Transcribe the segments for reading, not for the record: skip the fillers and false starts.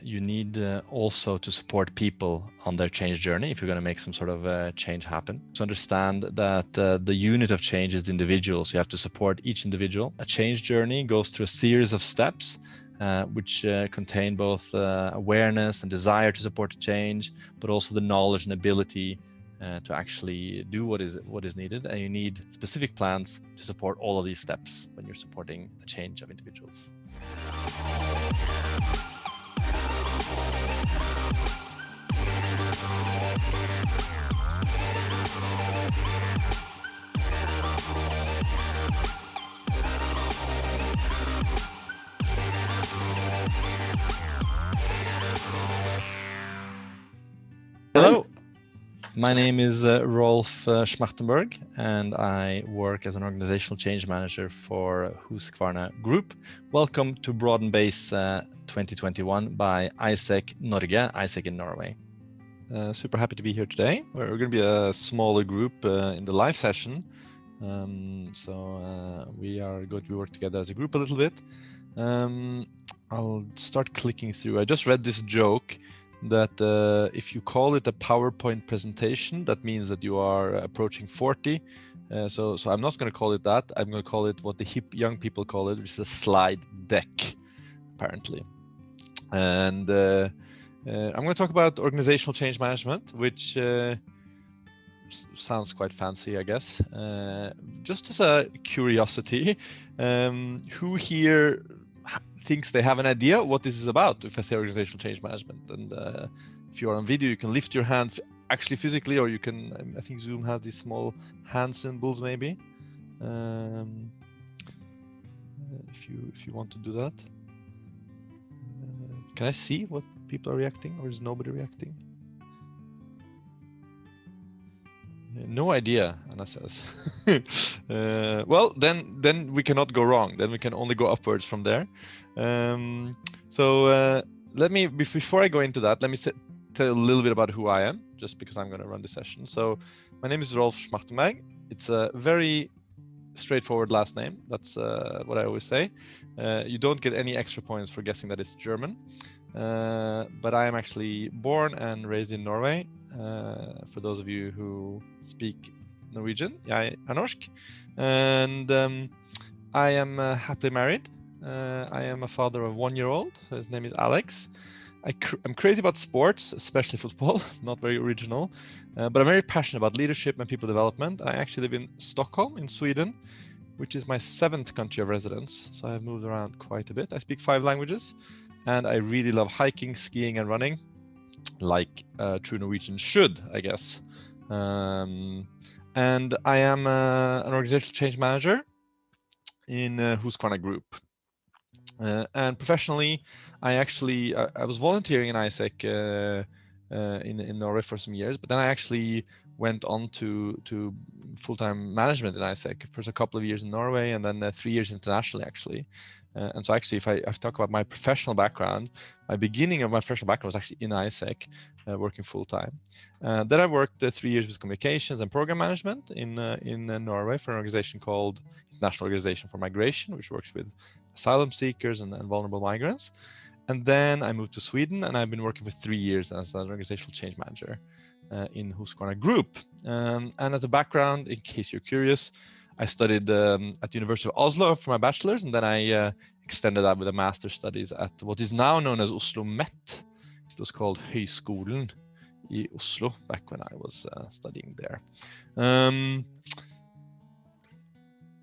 You need also to support people on their change journey if you're going to make some sort of change happen. To understand that the unit of change is the individual, so you have to support each individual. A change journey goes through a series of steps which contain both awareness and desire to support the change, but also the knowledge and ability to actually do what is needed. And you need specific plans to support all of these steps when you're supporting the change of individuals. Hello, my name is Rolf Schmachtenberg, and I work as an organizational change manager for Husqvarna Group. Welcome to Broaden Base 2021 by AIESEC Norge, AIESEC in Norway. Super happy to be here today. We're going to be a smaller group in the live session. So we are going to work together as a group a little bit. I'll start clicking through. I just read this joke that if you call it a PowerPoint presentation, that means that you are approaching 40. So I'm not going to call it that. I'm going to call it what the hip young people call it, which is a slide deck, apparently. And I'm going to talk about organizational change management, which sounds quite fancy, I guess. Just as a curiosity, who here thinks they have an idea what this is about if I say organizational change management? And if you are on video, you can lift your hand actually physically, or you can, I think Zoom has these small hand symbols maybe. If you want to do that. Can I see what people are reacting, or is nobody reacting? No idea, Anna says. Well, then we cannot go wrong. Then we can only go upwards from there. So let me, before I go into that, let me tell a little bit about who I am, just because I'm going to run the session. So my name is Rolf Schmachtenberg. It's a very straightforward last name. That's what I always say. You don't get any extra points for guessing that it's German. But I am actually born and raised in Norway. For those of you who speak Norwegian, jeg er norsk. And I am happily married. I am a father of a 1-year-old. His name is Alex. I'm crazy about sports, especially football, not very original, but I'm very passionate about leadership and people development. I actually live in Stockholm in Sweden, which is my 7th country of residence. So I've moved around quite a bit. I speak 5 languages, and I really love hiking, skiing, and running, like true Norwegian should, I guess. And I am an organizational change manager in Husqvarna Group. And professionally, I was volunteering in AIESEC in Norway for some years, but then I actually went on to full-time management in AIESEC. First a couple of years in Norway, and then 3 years internationally, actually. And so actually, if I talk about my professional background, my beginning of my professional background was actually in AIESEC, working full-time. Then I worked 3 years with communications and program management in Norway for an organization called International Organization for Migration, which works with asylum seekers and vulnerable migrants. And then I moved to Sweden, and I've been working for 3 years as an organizational change manager in Husqvarna Group. And as a background, in case you're curious, I studied at the University of Oslo for my bachelor's, and then I extended that with a master's studies at what is now known as Oslo Met. It was called Høgskolen i Oslo back when I was studying there.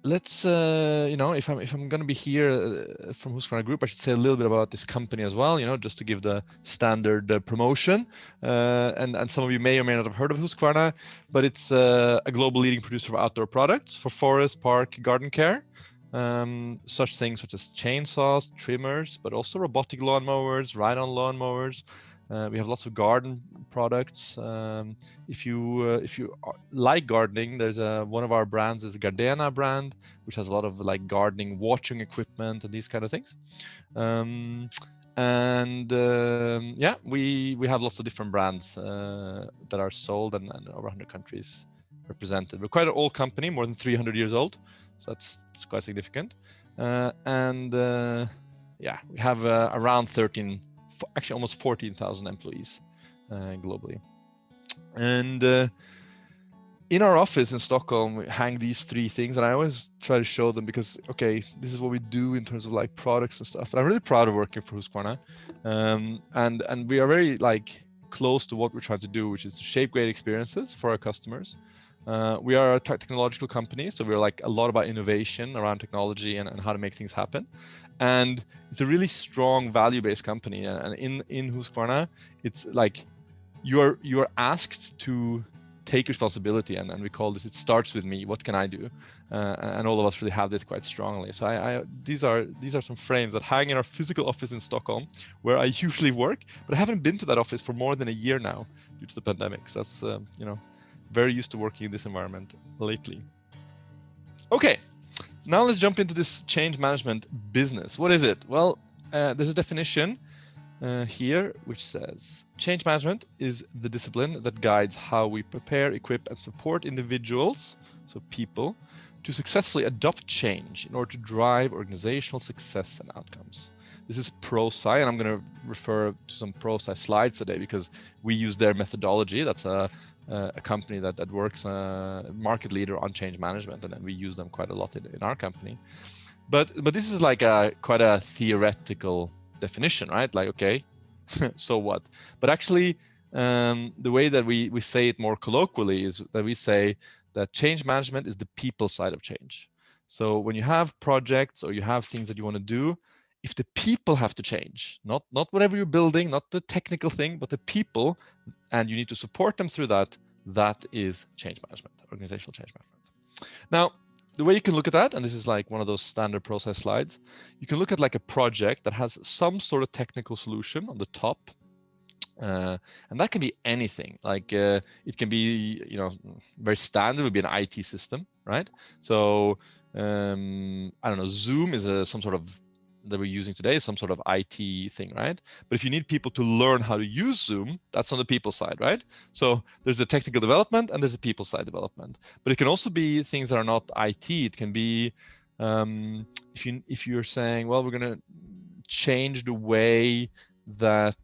Let's, if I'm going to be here from Husqvarna Group, I should say a little bit about this company as well, just to give the standard promotion. And some of you may or may not have heard of Husqvarna, but it's a global leading producer of outdoor products for forest, park, garden care. Such things such as chainsaws, trimmers, but also robotic lawnmowers, ride-on lawnmowers. We have lots of garden products. If you like gardening, there's one of our brands is a Gardena brand, which has a lot of like gardening watering equipment and these kind of things. Yeah, we have lots of different brands that are sold and over 100 countries represented. We're quite an old company, more than 300 years old, so it's quite significant. Yeah, we have around actually almost 14,000 employees globally. And in our office in Stockholm, we hang these 3 things, and I always try to show them because, okay, this is what we do in terms of like products and stuff. And I'm really proud of working for Husqvarna, and we are very like close to what we're trying to do, which is to shape great experiences for our customers. We are a technological company, so we're like a lot about innovation around technology and how to make things happen. And it's a really strong value-based company. And in Husqvarna, it's like you are asked to take responsibility, and we call this, it starts with me. What can I do? And all of us really have this quite strongly. So these are some frames that hang in our physical office in Stockholm, where I usually work, but I haven't been to that office for more than a year now due to the pandemic. So that's very used to working in this environment lately. Okay, now let's jump into this change management business. What is it? Well, there's a definition here which says change management is the discipline that guides how we prepare, equip, and support individuals, so people, to successfully adopt change in order to drive organizational success and outcomes. This is ProSci, and I'm going to refer to some ProSci slides today because we use their methodology. That's a company that works market leader on change management, and then we use them quite a lot in our company. But this is like quite a theoretical definition, right? Like, okay, so what? But actually, the way that we say it more colloquially is that we say that change management is the people side of change. So when you have projects or you have things that you want to do, if the people have to change, not whatever you're building, not the technical thing, but the people, and you need to support them through that, that is change management, organizational change management. Now, the way you can look at that, and this is like one of those standard process slides, you can look at like a project that has some sort of technical solution on the top, and that can be anything. Like it can be, very standard would be an IT system, right? So I don't know, Zoom is some sort of that we're using today, some sort of IT thing, right? But if you need people to learn how to use Zoom, that's on the people side, right? So there's the technical development and there's the people side development. But it can also be things that are not IT. It can be if you're saying, well, we're going to change the way that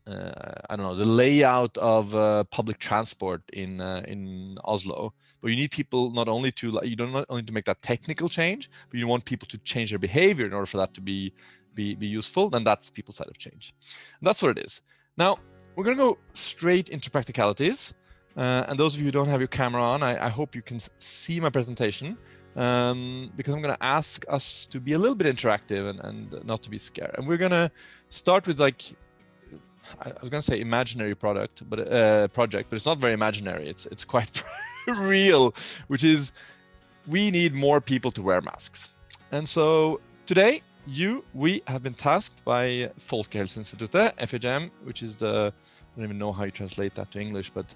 I don't know, the layout of public transport in Oslo. But you need people not only to make that technical change, but you want people to change their behavior in order for that to be useful. Then that's people side of change. And that's what it is. Now we're going to go straight into practicalities. And those of you who don't have your camera on, I hope you can see my presentation, because I'm going to ask us to be a little bit interactive and not to be scared. And we're going to start with like, I was going to say imaginary project, but it's not very imaginary. It's quite real, which is we need more people to wear masks. And so today, we have been tasked by Folkehelseinstituttet, FHM, which is I don't even know how you translate that to English, but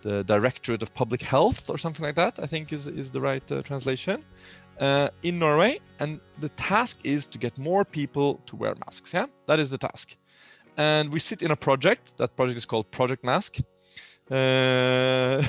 the Directorate of Public Health or something like that, I think is the right translation, in Norway. And the task is to get more people to wear masks. Yeah, that is the task. And we sit in a project. That project is called Project Mask. And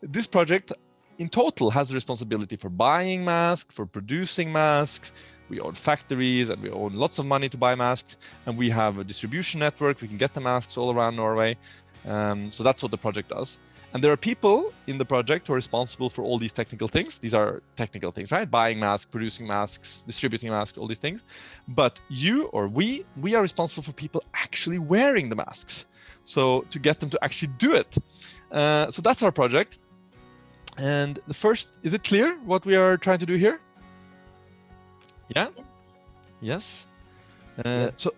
this project in total has the responsibility for buying masks, for producing masks. We own factories and we own lots of money to buy masks. And we have a distribution network. We can get the masks all around Norway. So that's what the project does. And there are people in the project who are responsible for all these technical things. These are technical things, right? Buying masks, producing masks, distributing masks, all these things. But you or we are responsible for people actually wearing the masks. So to get them to actually do it. So that's our project. And the first, is it clear what we are trying to do here? Yeah? Yes. Yes. So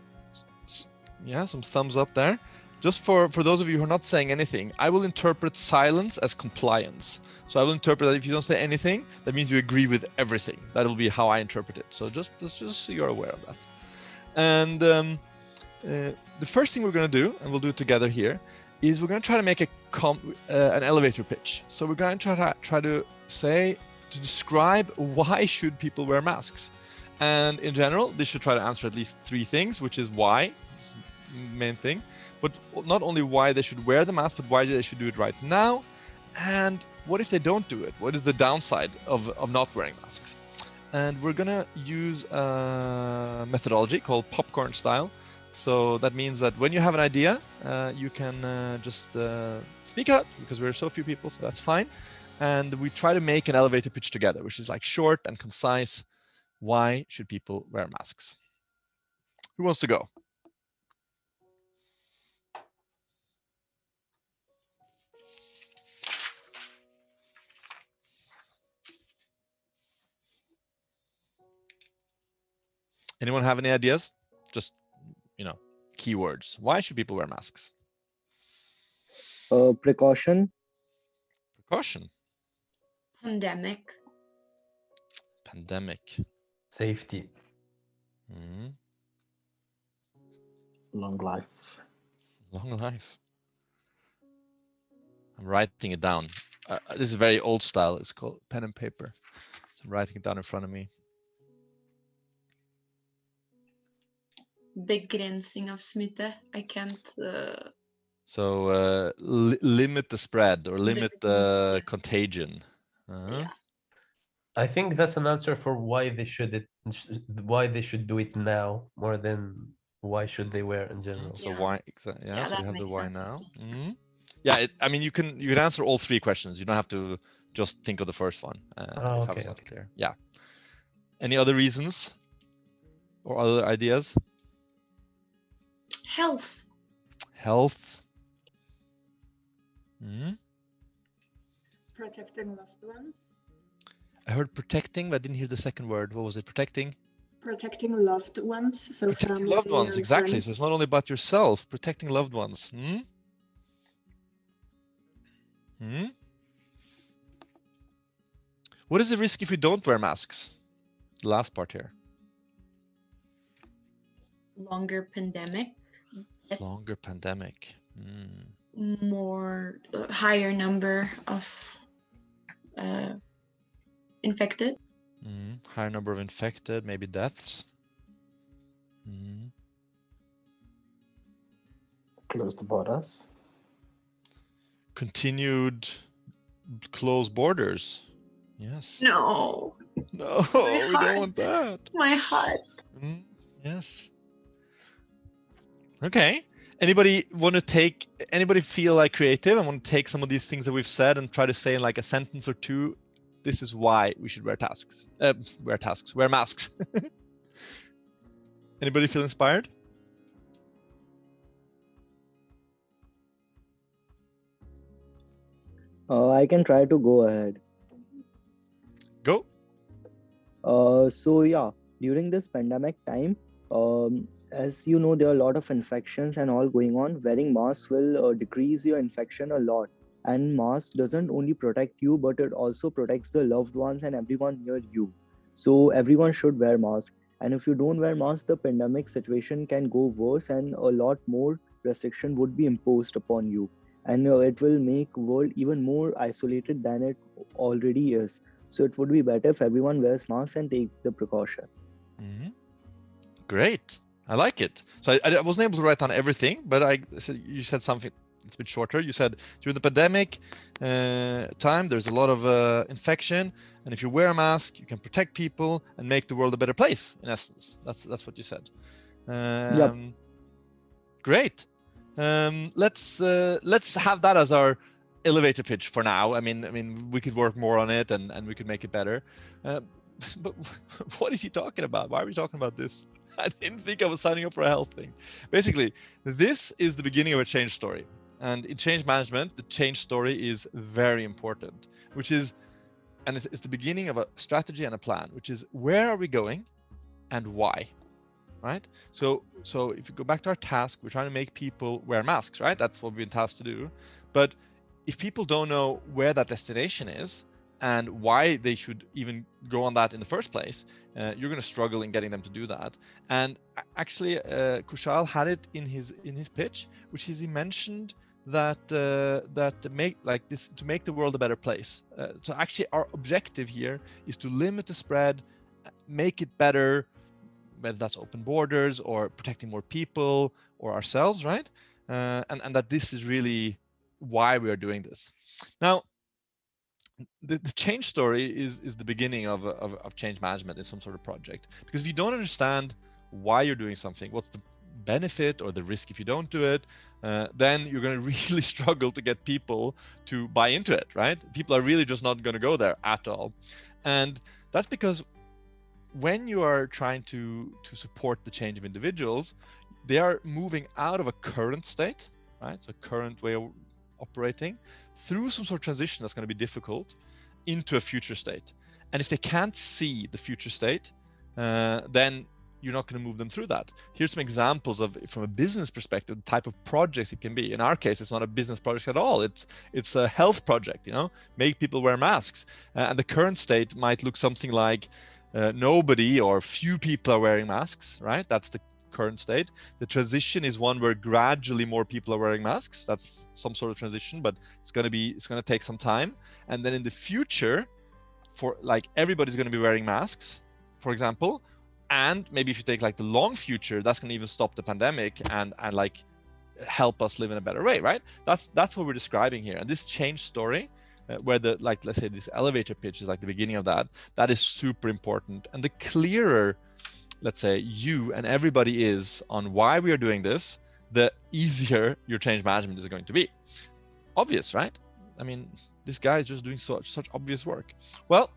yeah, some thumbs up there. Just for those of you who are not saying anything, I will interpret silence as compliance. So I will interpret that if you don't say anything, that means you agree with everything. That'll be how I interpret it. So just so you're aware of that. And the first thing we're going to do, and we'll do it together here, is we're going to try to make an elevator pitch. So we're going to try to describe why should people wear masks. And in general, this should try to answer at least 3 things, which is why, main thing. But not only why they should wear the mask, but why they should do it right now. And what if they don't do it? What is the downside of not wearing masks? and we're gonna use a methodology called popcorn style. So that means that when you have an idea, you can just speak out, because we're so few people, so that's fine. And we try to make an elevator pitch together, which is like short and concise. Why should people wear masks? Who wants to go? Anyone have any ideas? Just, keywords. Why should people wear masks? Precaution. Precaution. Pandemic. Pandemic. Safety. Long life. Long life. I'm writing it down. This is very old style. It's called pen and paper. So I'm writing it down in front of me. Begränsning av smitte. I can't. So limit the spread or limit the yeah. contagion. Yeah. I think that's an answer for why they should do it now more than why should they wear in general. So Yeah. why exactly? Yeah, Yeah, so that we have the makes why sense now. also. Yeah, I mean you can answer all three questions. You don't have to just think of the first one. If I was okay. not clear. Yeah. Any other reasons or other ideas? Health. Health. Protecting loved ones. I heard protecting, but I didn't hear the second word. What was it? Protecting? Protecting loved ones. So Protecting family loved ones, and exactly. friends. So it's not only about yourself, protecting loved ones. What is the risk if we don't wear masks? The last part here. Longer pandemic. Death. Longer pandemic. More higher number of infected. Higher number of infected, maybe deaths. Closed borders. Continued closed borders. Yes. No. No, My we don't want that. My heart. Yes. Okay. Anybody feel like creative and want to take some of these things that we've said and try to say in like a sentence or two, this is why we should wear masks. Anybody feel inspired? I can try to go ahead. Go. So yeah, during this pandemic time, as you know, there are a lot of infections and all going on. Wearing masks will decrease your infection a lot. And mask doesn't only protect you, but it also protects the loved ones and everyone near you. So everyone should wear mask. And if you don't wear mask, the pandemic situation can go worse and a lot more restriction would be imposed upon you. And it will make world even more isolated than it already is. So it would be better if everyone wears masks and take the precaution. Great. I like it. So I wasn't able to write down everything, but you said something it's a bit shorter. You said during the pandemic time, there's a lot of infection, and if you wear a mask, you can protect people and make the world a better place. In essence, that's what you said. Yep. Great. Let's have that as our elevator pitch for now. I mean, we could work more on it and we could make it better. But what is he talking about? Why are we talking about this? I didn't think I was signing up for a health thing. Basically, this is the beginning of a change story. And in change management, the change story is very important, it's the beginning of a strategy and a plan, which is where are we going and why, right? So if you go back to our task, we're trying to make people wear masks, right? That's what we've been tasked to do. But if people don't know where that destination is and why they should even go on that in the first place, you're going to struggle in getting them to do that. And actually, Kushal had it in his pitch, which is he mentioned that to make the world a better place. So actually, our objective here is to limit the spread, make it better, whether that's open borders or protecting more people or ourselves, right? And that this is really why we are doing this. Now, the change story is the beginning of change management in some sort of project. Because if you don't understand why you're doing something, what's the benefit or the risk if you don't do it, then you're going to really struggle to get people to buy into it, right? People are really just not going to go there at all. And that's because when you are trying to support the change of individuals, they are moving out of a current state, right? So current way of operating through some sort of transition that's going to be difficult into a future state. And if they can't see the future state, then you're not going to move them through that. Here's some examples of, from a business perspective, the type of projects it can be. In our case, it's not a business project at all. It's a health project, you know, make people wear masks. And the current state might look something like nobody or few people are wearing masks, right? That's the current state. The transition is one where gradually more people are wearing masks. That's some sort of transition, but it's going to take some time. And then in the future, for like everybody's going to be wearing masks, for example. And maybe if you take like the long future, that's going to even stop the pandemic and like help us live in a better way, right? That's what we're describing here. And this change story, where the, like, let's say this elevator pitch is like the beginning of that is super important. And the clearer, let's say, you and everybody is on why we are doing this, the easier your change management is going to be. Obvious, right? I mean, this guy is just doing such obvious work. Well,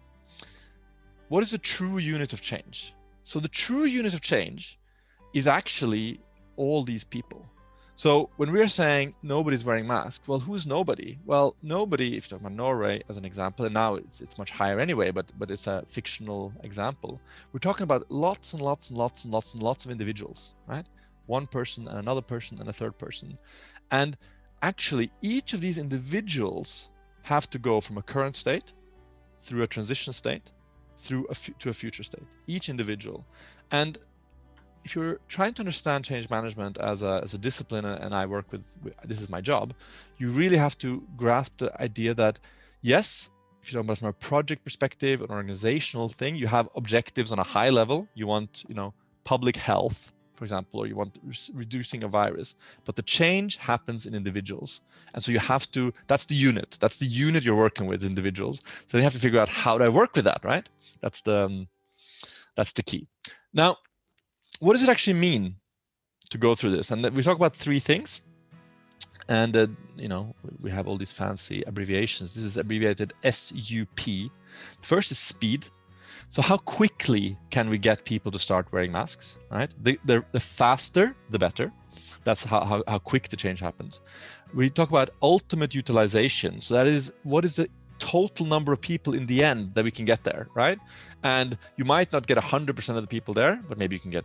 what is a true unit of change? So the true unit of change is actually all these people. So when we're saying nobody's wearing masks, well, who's nobody? Well, nobody, if you talk about Norway as an example, and now it's much higher anyway, but it's a fictional example. We're talking about lots and lots and lots and lots and lots of individuals, right? One person and another person and a third person. And actually, each of these individuals have to go from a current state through a transition state to a future state, each individual. And if you're trying to understand change management as a discipline, and I work with this is my job, you really have to grasp the idea that, yes, if you're talking about from a project perspective, an organizational thing, you have objectives on a high level. You want, you know, public health, for example, or you want reducing a virus, but the change happens in individuals. And so you have to, that's the unit you're working with, individuals. So you have to figure out, how do I work with that, right? That's the key. Now, what does it actually mean to go through this? And we talk about three things. And, you know, we have all these fancy abbreviations. This is abbreviated SUP. First is speed. So how quickly can we get people to start wearing masks, right? The faster, the better. That's how quick the change happens. We talk about ultimate utilization. So that is, what is the total number of people in the end that we can get there, right? And you might not get 100% of the people there, but maybe you can get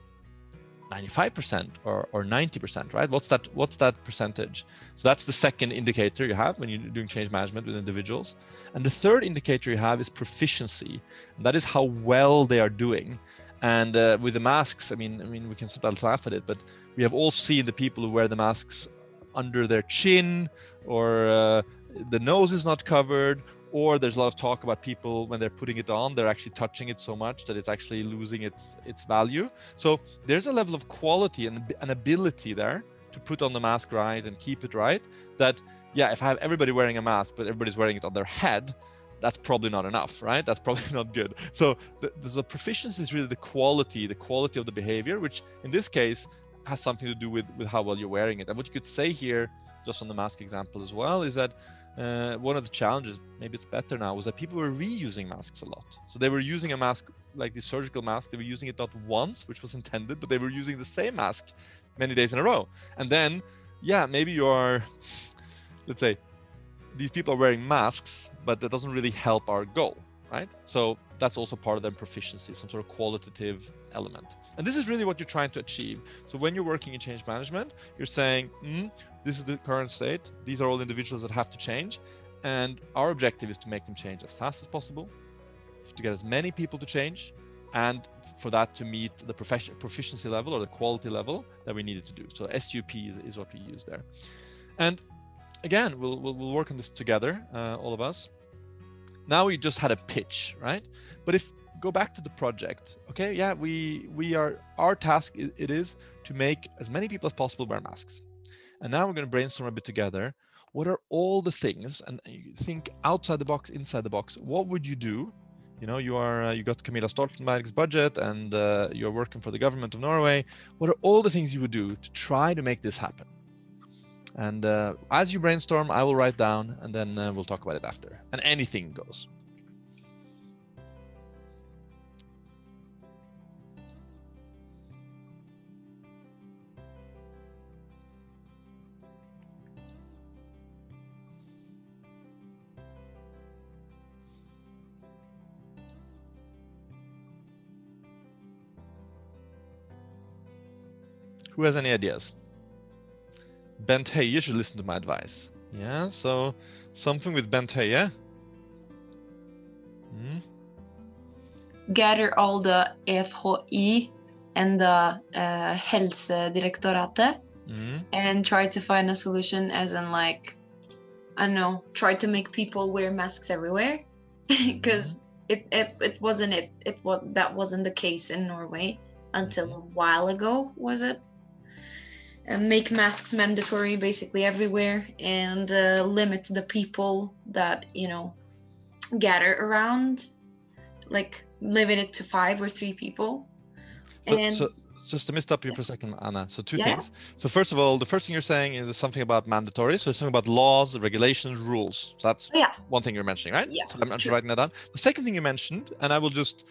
95% or 90%, right? What's that percentage? So that's the second indicator you have when you're doing change management with individuals. And the third indicator you have is proficiency. And that is how well they are doing. And with the masks, I mean, we can sometimes laugh at it, but we have all seen the people who wear the masks under their chin, or the nose is not covered, or there's a lot of talk about people when they're putting it on, they're actually touching it so much that it's actually losing its value. So there's a level of quality and an ability there to put on the mask right and keep it right, that, yeah, if I have everybody wearing a mask, but everybody's wearing it on their head, that's probably not enough, right? That's probably not good. So the proficiency is really the quality of the behavior, which in this case has something to do with how well you're wearing it. And what you could say here, just on the mask example as well, is that one of the challenges, maybe it's better now, was that people were reusing masks a lot. So they were using a mask, like the surgical mask, they were using it not once, which was intended, but they were using the same mask many days in a row. And then, yeah, maybe you are, let's say, these people are wearing masks, but that doesn't really help our goal, right? So that's also part of their proficiency, some sort of qualitative element. And this is really what you're trying to achieve. So when you're working in change management, you're saying, this is the current state. These are all individuals that have to change. And our objective is to make them change as fast as possible, to get as many people to change, and for that to meet the proficiency level or the quality level that we needed to do. So SUP is what we use there. And again, we'll work on this together, all of us. Now we just had a pitch, right? But if go back to the project, okay, yeah, our task it is to make as many people as possible wear masks. And now we're going to brainstorm a bit together. what are all the things, and you think outside the box, inside the box, what would you do? You know, you got Camilla Stoltenberg's budget, and you're working for the government of Norway. What are all the things you would do to try to make this happen? And as you brainstorm, I will write down, and then we'll talk about it after. And anything goes. Who has any ideas? Bent Höie should listen to my advice. Yeah, so something with Bent Höie. Gather all the FHI and the Helsedirektoratet and try to find a solution, as in, like, I don't know, try to make people wear masks everywhere, because that wasn't the case in Norway until a while ago, was it? And make masks mandatory basically everywhere, and limit the people that, you know, gather around, like limit it to 5 or 3 people. So just to stop you for a second, Anna. So two things. So first of all, the first thing you're saying is something about mandatory. So it's something about laws, regulations, rules. So that's one thing you're mentioning, right? Yeah. So I'm just writing that down. The second thing you mentioned, and I will just,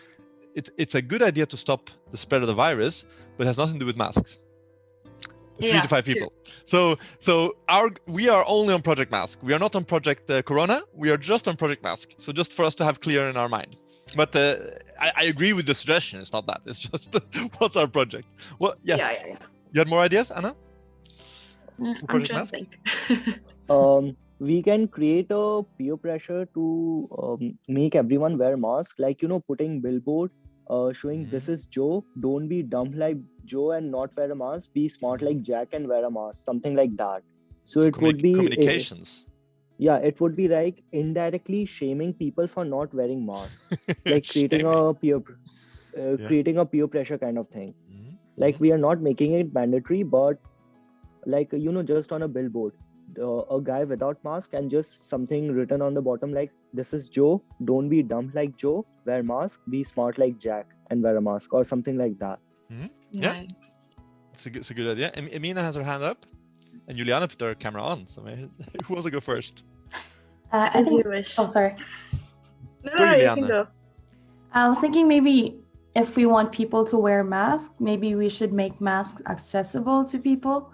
it's a good idea to stop the spread of the virus, but it has nothing to do with masks. 3 to 5 people. So we are only on Project Mask. We are not on Project Corona. We are just on Project Mask. So just for us to have clear in our mind. But I agree with the suggestion. It's not that. It's just what's our project. Well, yes. Yeah. You had more ideas, Anna? I'm trying to think. We can create a peer pressure to make everyone wear masks, like, you know, putting billboard showing this is Joe, don't be dumb like Joe and not wear a mask, be smart like Jack and wear a mask, something like that. So it would be communications. It would be like indirectly shaming people for not wearing masks, like creating a peer pressure kind of thing. Like, we are not making it mandatory, but like, you know, just on a billboard, a guy without mask and just something written on the bottom like, this is Joe, don't be dumb like Joe, wear mask, be smart like Jack and wear a mask, or something like that. Yeah, it's a good idea. Emina has her hand up, and Juliana put her camera on. So who wants to go first? As you wish. Oh, sorry. No, you can go. I was thinking maybe if we want people to wear masks, maybe we should make masks accessible to people,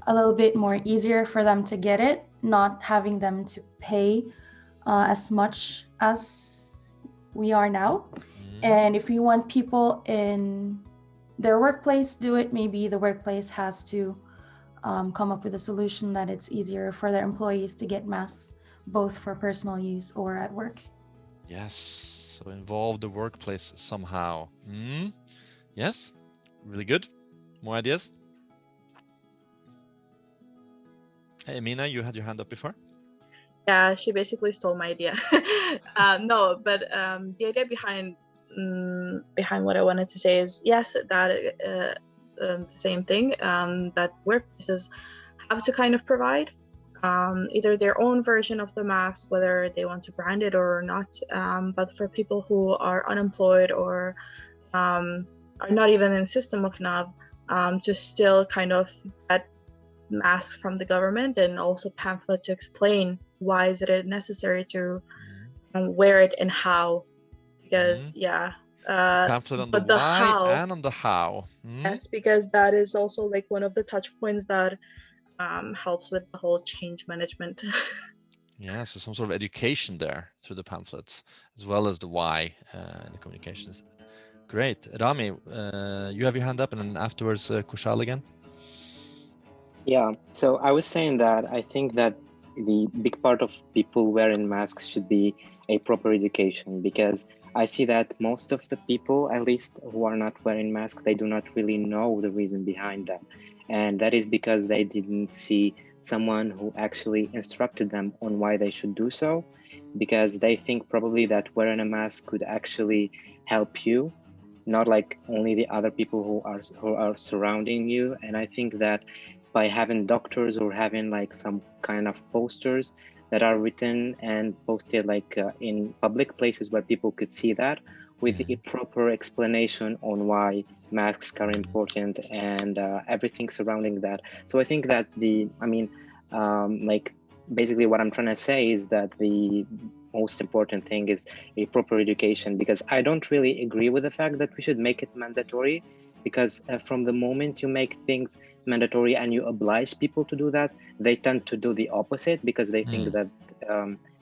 a little bit more easier for them to get it, not having them to pay as much as we are now. And if we want people in their workplace do it, maybe the workplace has to come up with a solution that it's easier for their employees to get masks, both for personal use or at work. Yes, so involve the workplace somehow. Yes, really good. More ideas? Hey, Emina, you had your hand up before? Yeah, she basically stole my idea. No, but the idea behind what I wanted to say is, yes, that the same thing, that workplaces have to kind of provide either their own version of the mask, whether they want to brand it or not, but for people who are unemployed or are not even in the system of NAV, to still kind of get masks from the government, and also pamphlet to explain why is it necessary to wear it and how, because pamphlet on the why how, and on the how. Yes, because that is also like one of the touch points that helps with the whole change management. Yeah, so some sort of education there through the pamphlets, as well as the why and the communications. Great. Rami, you have your hand up, and then afterwards Kushal again. Yeah, so I was saying that I think that the big part of people wearing masks should be a proper education, because I see that most of the people, at least who are not wearing masks, they do not really know the reason behind that. And that is because they didn't see someone who actually instructed them on why they should do so, because they think probably that wearing a mask could actually help you, not like only the other people who are surrounding you. And I think that by having doctors or having like some kind of posters that are written and posted like in public places where people could see that, with a proper explanation on why masks are important and everything surrounding that. So I think that like basically what I'm trying to say is that the most important thing is a proper education, because I don't really agree with the fact that we should make it mandatory, because from the moment you make things mandatory and you oblige people to do that, they tend to do the opposite, because they think that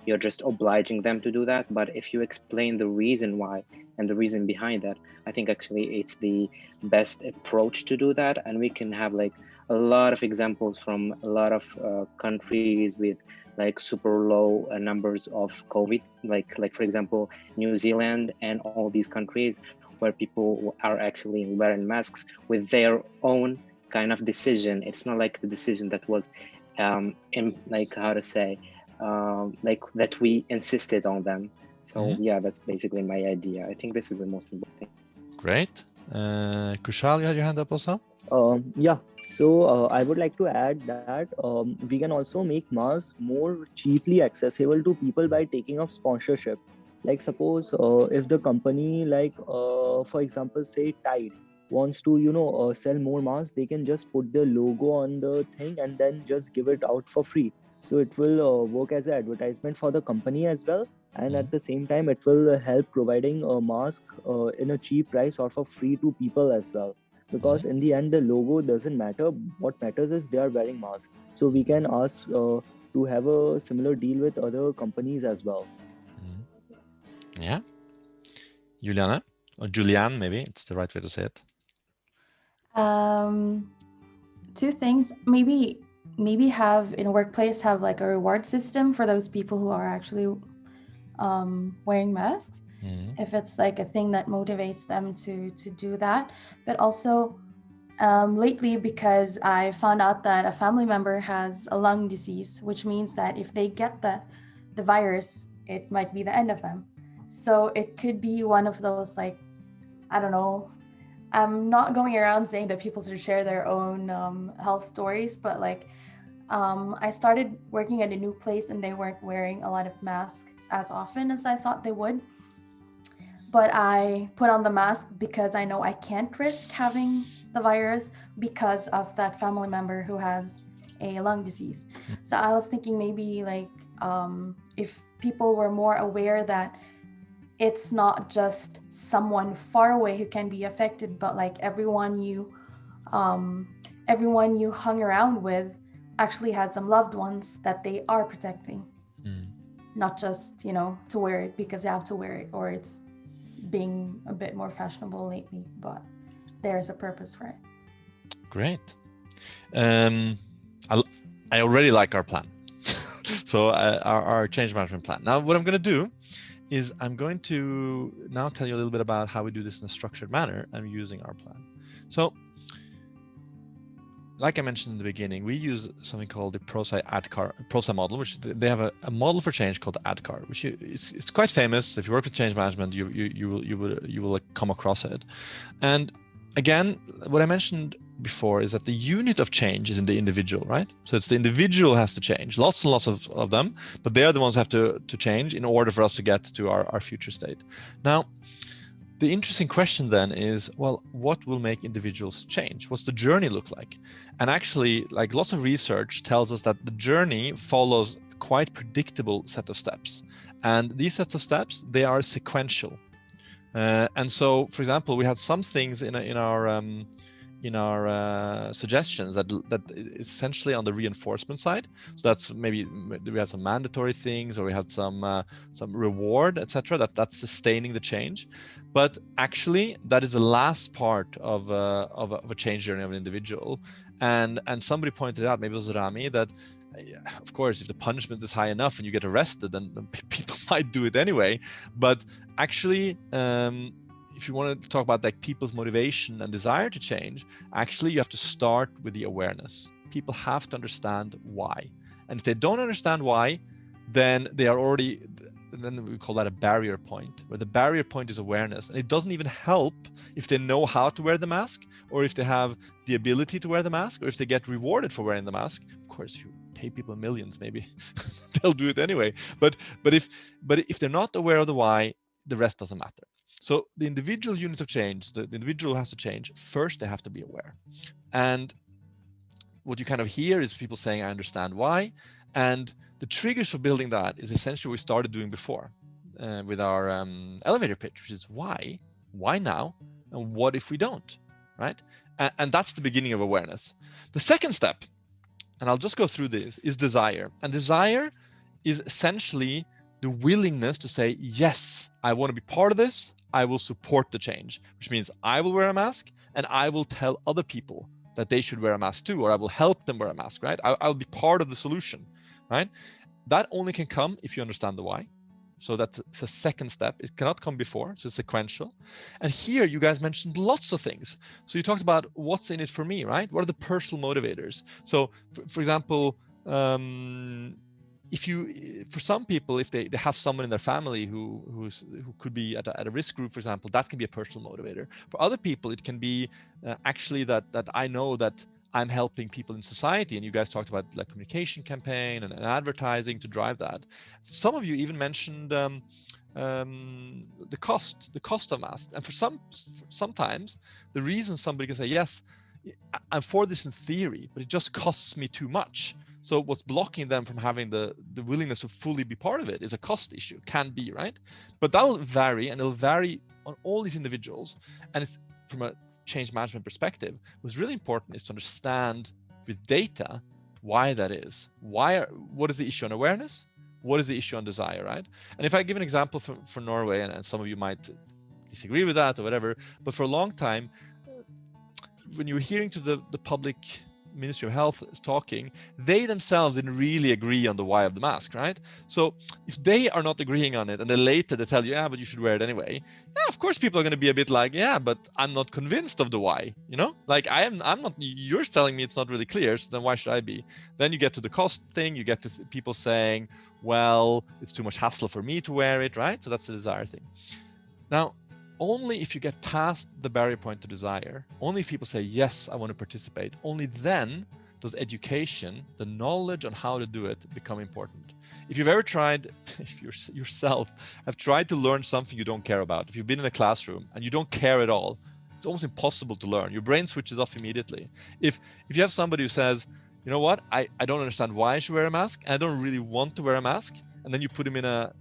you're just obliging them to do that. But if you explain the reason why and the reason behind that, I think actually it's the best approach to do that. And we can have like a lot of examples from a lot of countries with like super low numbers of COVID, like for example, New Zealand and all these countries where people are actually wearing masks with their own kind of decision. It's not like the decision that was like how to say, like that we insisted on them. So yeah, that's basically my idea. I think this is the most important thing. Great. Kushal, you had your hand up also? Yeah, so I would like to add that we can also make masks more cheaply accessible to people by taking up sponsorship. Like suppose if the company, like for example, say Tide wants to sell more masks, they can just put their logo on the thing and then just give it out for free. So it will work as an advertisement for the company as well, and at the same time it will help providing a mask in a cheap price or for free to people as well. Because in the end the logo doesn't matter, what matters is they are wearing masks. So we can ask to have a similar deal with other companies as well. Yeah. Juliana, or Julianne, maybe it's the right way to say it. Two things. Maybe have in a workplace have like a reward system for those people who are actually wearing masks. If it's like a thing that motivates them to do that. But also lately, because I found out that a family member has a lung disease, which means that if they get the virus, it might be the end of them. So it could be one of those, like, I don't know, I'm not going around saying that people should share their own health stories, but like I started working at a new place and they weren't wearing a lot of masks as often as I thought they would. But I put on the mask because I know I can't risk having the virus because of that family member who has a lung disease. So I was thinking maybe like if people were more aware that it's not just someone far away who can be affected, but like everyone you hung around with actually had some loved ones that they are protecting. Not just, to wear it because you have to wear it, or it's being a bit more fashionable lately, but there's a purpose for it. Great. I already like our plan. So our change management plan. Now what I'm going to do is I'm going to now tell you a little bit about how we do this in a structured manner and using our plan. So like I mentioned in the beginning, we use something called the ProSci model, which they have a model for change called ADKAR, which it's quite famous. If you work with change management, you will come across it. And again, what I mentioned before is that the unit of change is in the individual, right? So it's the individual has to change, lots and lots of them, but they are the ones who have to change in order for us to get to our future state. Now, the interesting question then is, well, what will make individuals change? What's the journey look like? And actually, like lots of research tells us that the journey follows a quite predictable set of steps. And these sets of steps, they are sequential. And so, for example, we had some things in our suggestions that is essentially on the reinforcement side. So that's maybe we had some mandatory things, or we had some reward, etc. That's sustaining the change. But actually, that is the last part of a change journey of an individual. And somebody pointed out, maybe it was Rami, that of course, if the punishment is high enough and you get arrested, then people might do it anyway. But actually, if you want to talk about like people's motivation and desire to change, actually you have to start with the awareness. People have to understand why. And if they don't understand why, then they are already then we call that a barrier point, where the barrier point is awareness. And it doesn't even help if they know how to wear the mask, or if they have the ability to wear the mask, or if they get rewarded for wearing the mask. Of course, if you pay people millions, maybe they'll do it anyway. But if they're not aware of the why, the rest doesn't matter. So the individual unit of change, the individual has to change. First, they have to be aware. And what you kind of hear is people saying, I understand why. And the triggers for building that is essentially what we started doing before with our elevator pitch, which is why now, and what if we don't, right? And that's the beginning of awareness. The second step, and I'll just go through this, is desire. And desire is essentially the willingness to say, yes, I want to be part of this. I will support the change, which means I will wear a mask and I will tell other people that they should wear a mask too, or I will help them wear a mask, right? I'll be part of the solution, right? That only can come if you understand the why. So that's a second step. It cannot come before, so it's sequential. And here you guys mentioned lots of things. So you talked about what's in it for me, right? What are the personal motivators? So for example, for some people, if they have someone in their family who could be at a risk group, for example, that can be a personal motivator. For other people, it can be actually that I know that I'm helping people in society, and you guys talked about like communication campaign and advertising to drive that. Some of you even mentioned the cost of masks, and sometimes the reason somebody can say, yes, I'm for this in theory, but it just costs me too much. So what's blocking them from having the willingness to fully be part of it is a cost issue, can be, right? But that'll vary, and it'll vary on all these individuals. And it's from a change management perspective, what's really important is to understand with data why that is. What is the issue on awareness? What is the issue on desire, right? And if I give an example for Norway, and some of you might disagree with that or whatever, but for a long time, when you were hearing to the public Ministry of Health is talking, they themselves didn't really agree on the why of the mask, right? So if they are not agreeing on it, and then later they tell you, yeah, but you should wear it anyway, yeah, of course people are going to be a bit like, yeah, but I'm not convinced of the why, you know? Like I'm not, you're telling me it's not really clear, so then why should I be? Then you get to the cost thing, you get to people saying, well, it's too much hassle for me to wear it, right? So that's the desire thing. Now, only if you get past the barrier point to desire, only if people say, yes, I want to participate, only then does education, the knowledge on how to do it, become important. If you've ever tried, if you yourself have tried to learn something you don't care about, if you've been in a classroom and you don't care at all, it's almost impossible to learn. Your brain switches off immediately. If you have somebody who says, you know what, I don't understand why I should wear a mask, and I don't really want to wear a mask, and then you put him in a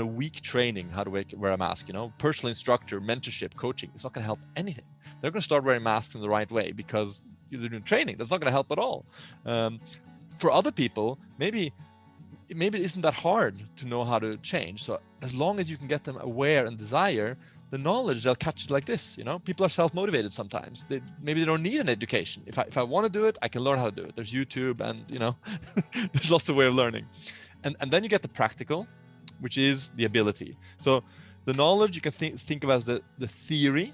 week training how to wear a mask, you know, personal instructor, mentorship, coaching, it's not going to help anything. They're going to start wearing masks in the right way because you're doing training. That's not going to help at all. For other people, maybe it isn't that hard to know how to change. So as long as you can get them aware and desire the knowledge, they'll catch it like this. You know, people are self-motivated sometimes. Maybe they don't need an education. If I want to do it, I can learn how to do it. There's YouTube, and you know, there's lots of way of learning. And then you get the practical, which is the ability. So the knowledge you can think of as the theory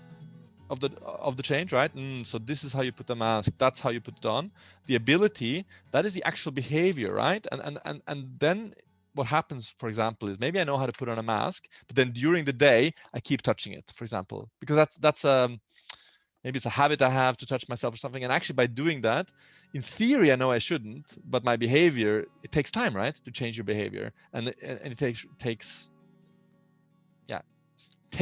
of the change, right? So this is how you put the mask, that's how you put it on. The ability, that is the actual behavior, right? And then what happens, for example, is maybe I know how to put on a mask, but then during the day I keep touching it, for example, because that's maybe it's a habit I have to touch myself or something. And actually by doing that, in theory, I know I shouldn't, but my behavior, it takes time, right? To change your behavior. And it takes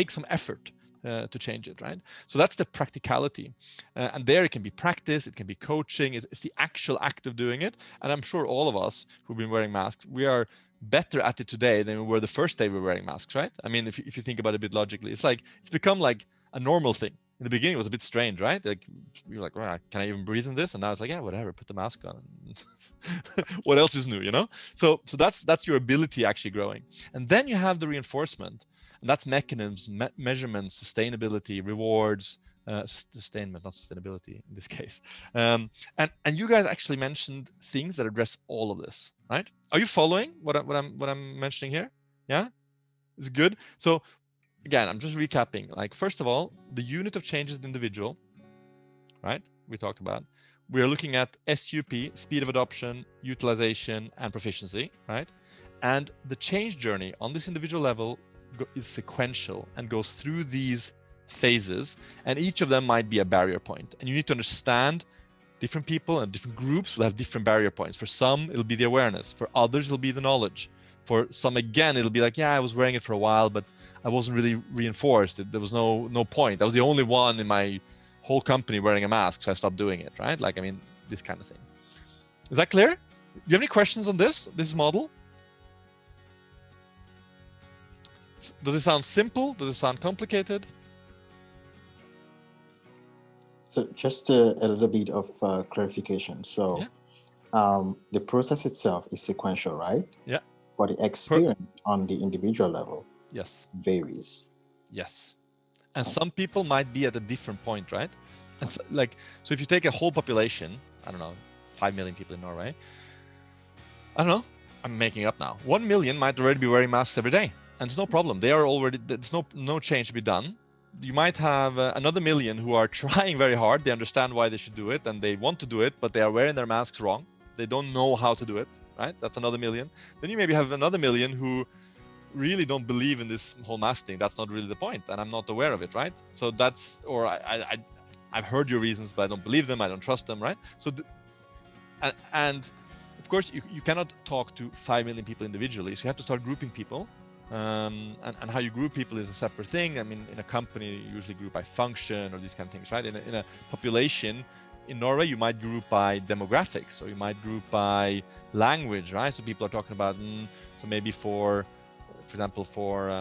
some effort to change it, right? So that's the practicality. And there it can be practice, it can be coaching, it's the actual act of doing it. And I'm sure all of us who've been wearing masks, we are better at it today than we were the first day we were wearing masks, right? I mean, if you think about it a bit logically, it's become like a normal thing. In the beginning, it was a bit strange, right? Like we were like, well, can I even breathe in this? And now it's like, yeah, whatever, put the mask on. What else is new, you know? So that's your ability actually growing. And then you have the reinforcement, and that's mechanisms, measurements, sustainability, rewards, sustainment, not sustainability in this case. And you guys actually mentioned things that address all of this, right? Are you following what I'm mentioning here? Yeah, it's good. So again, I'm just recapping. Like, first of all, the unit of change is the individual, right? We talked about. We are looking at SUP, speed of adoption, utilization, and proficiency, right? And the change journey on this individual level is sequential and goes through these phases, and each of them might be a barrier point. And you need to understand different people and different groups will have different barrier points. For some, it'll be the awareness. For others, it'll be the knowledge. For some, again, it'll be like, yeah, I was wearing it for a while, but I wasn't really reinforced. There was no point. I was the only one in my whole company wearing a mask, so I stopped doing it, right? Like, I mean, this kind of thing. Is that clear? Do you have any questions on this model? Does it sound simple? Does it sound complicated? So just a little bit of clarification. So the process itself is sequential, right? Yeah. But the experience on the individual level varies. Yes. And some people might be at a different point, right? And so, so if you take a whole population, I don't know, 5 million people in Norway, I don't know, I'm making up now. 1 million might already be wearing masks every day. And it's no problem. They are already, there's no change to be done. You might have another million who are trying very hard. They understand why they should do it and they want to do it, but they are wearing their masks wrong. They don't know how to do it, right? That's another million. Then you maybe have another million who really don't believe in this whole mask thing. That's not really the point, and I'm not aware of it, right? So that's, or I've heard your reasons, but I don't believe them. I don't trust them, right? So, and of course, you cannot talk to 5 million people individually. So you have to start grouping people. And how you group people is a separate thing. I mean, in a company, you usually group by function or these kind of things, right? In a population, in Norway, you might group by demographics, or you might group by language, right? So people are talking about, so maybe for example, for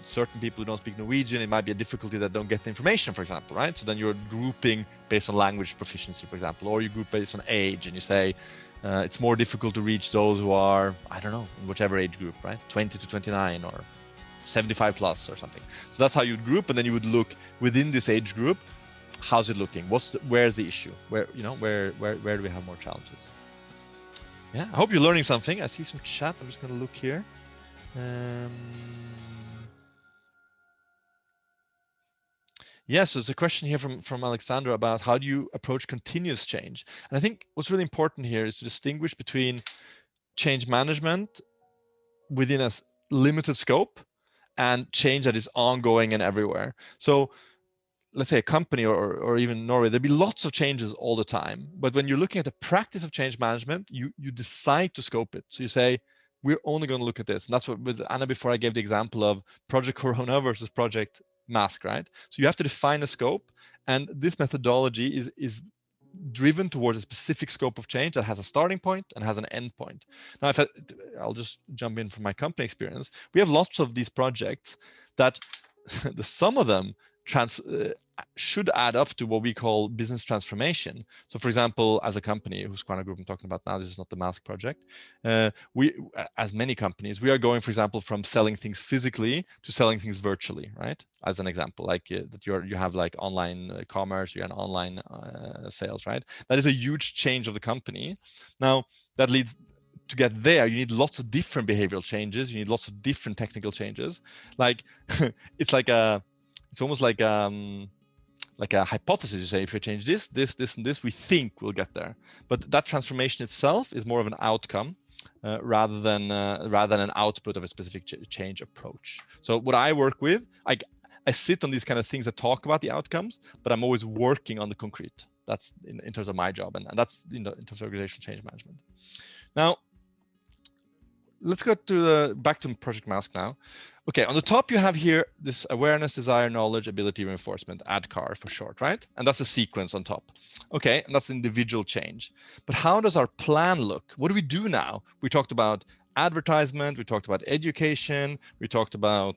certain people who don't speak Norwegian, it might be a difficulty that don't get the information, for example, right? So then you're grouping based on language proficiency, for example, or you group based on age, and you say, it's more difficult to reach those who are, I don't know, in whichever age group, right? 20 to 29 or 75 plus or something. So that's how you'd group, and then you would look within this age group, how's it looking? Where's the issue? Where do we have more challenges? Yeah, I hope you're learning something. I see some chat. I'm just going to look here. Yes, so there's a question here from Alexandra about how do you approach continuous change? And I think what's really important here is to distinguish between change management within a limited scope and change that is ongoing and everywhere. So let's say a company or even Norway, there'll be lots of changes all the time. But when you're looking at the practice of change management, you decide to scope it. So you say, we're only going to look at this. And that's what with Anna before I gave the example of Project Corona versus Project Mask, right? So you have to define a scope, and this methodology is driven towards a specific scope of change that has a starting point and has an end point. Now, I'll just jump in from my company experience. We have lots of these projects that the sum of them should add up to what we call business transformation. So for example, as a company, Husqvarna Group I'm talking about now, this is not the mask project. We, as many companies, we are going, for example, from selling things physically to selling things virtually, right? As an example, like that you have like online commerce, you're an online sales, right? That is a huge change of the company. Now, that leads to get there, you need lots of different behavioral changes. You need lots of different technical changes. Like it's almost like a hypothesis. You say, if you change this, and this, we think we'll get there. But that transformation itself is more of an outcome rather than an output of a specific change approach. So what I work with, I sit on these kind of things that talk about the outcomes, but I'm always working on the concrete. That's in terms of my job, and that's in terms of organizational change management. Now, let's go to back to Project Mask now. Okay, on the top you have here this awareness, desire, knowledge, ability, reinforcement, ADKAR for short, right? And that's a sequence on top. Okay, and that's individual change. But how does our plan look? What do we do now? We talked about advertisement, we talked about education, we talked about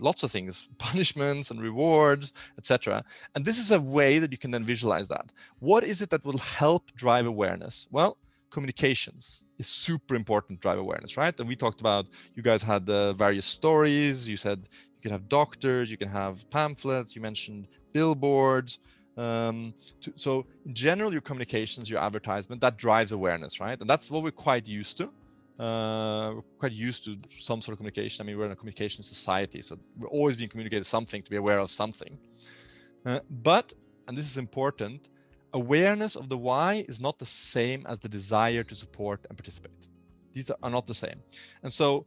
lots of things, punishments and rewards, etc. And this is a way that you can then visualize that. What is it that will help drive awareness? Well, communications is super important to drive awareness, right? And we talked about, you guys had the various stories. You said you can have doctors, you can have pamphlets, you mentioned billboards. So in general, your communications, your advertisement, that drives awareness, right? And that's what we're quite used to. We're quite used to some sort of communication. I mean, we're in a communication society, so we're always being communicated something to be aware of something. But, and this is important, awareness of the why is not the same as the desire to support and participate. These are not the same. And so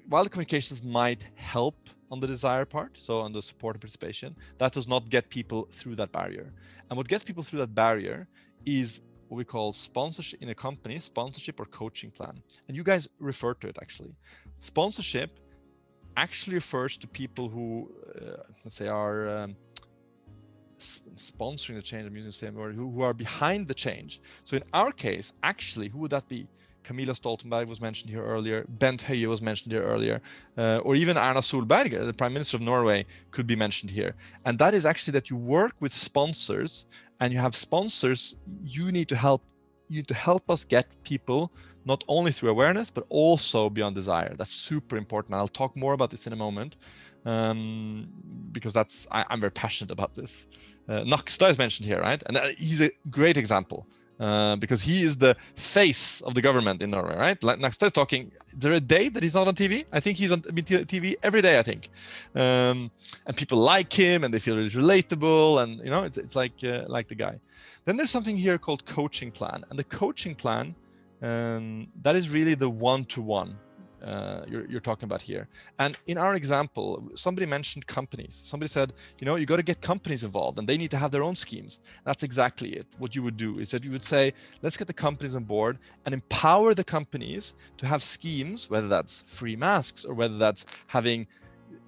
while the communications might help on the desire part, so on the support and participation, that does not get people through that barrier. And what gets people through that barrier is what we call sponsorship in a company, sponsorship or coaching plan. And you guys refer to it actually. Sponsorship actually refers to people who, let's say, are sponsoring the change. I'm using the same word, who are behind the change. So in our case, actually, who would that be? Camilla Stoltenberg was mentioned here earlier, Bent Høie was mentioned here earlier, or even Erna Solberg, the Prime Minister of Norway, could be mentioned here. And that is actually that you work with sponsors, and you have sponsors. You need to help us get people not only through awareness but also beyond desire. That's super important. I'll talk more about this in a moment, because I'm very passionate about this. Nakstad is mentioned here, right? And he's a great example. Because he is the face of the government in Norway, right? Like Nakstad is talking. Is there a day that he's not on TV? I think he's on TV every day, I think. And people like him, and they feel really relatable, and you know, it's like the guy. Then there's something here called coaching plan, and the coaching plan, that is really the one-to-one you're talking about here. And in our example, somebody mentioned companies. Somebody said, you know, you got to get companies involved, and they need to have their own schemes. That's exactly it. What you would do is that you would say, let's get the companies on board and empower the companies to have schemes, whether that's free masks or whether that's having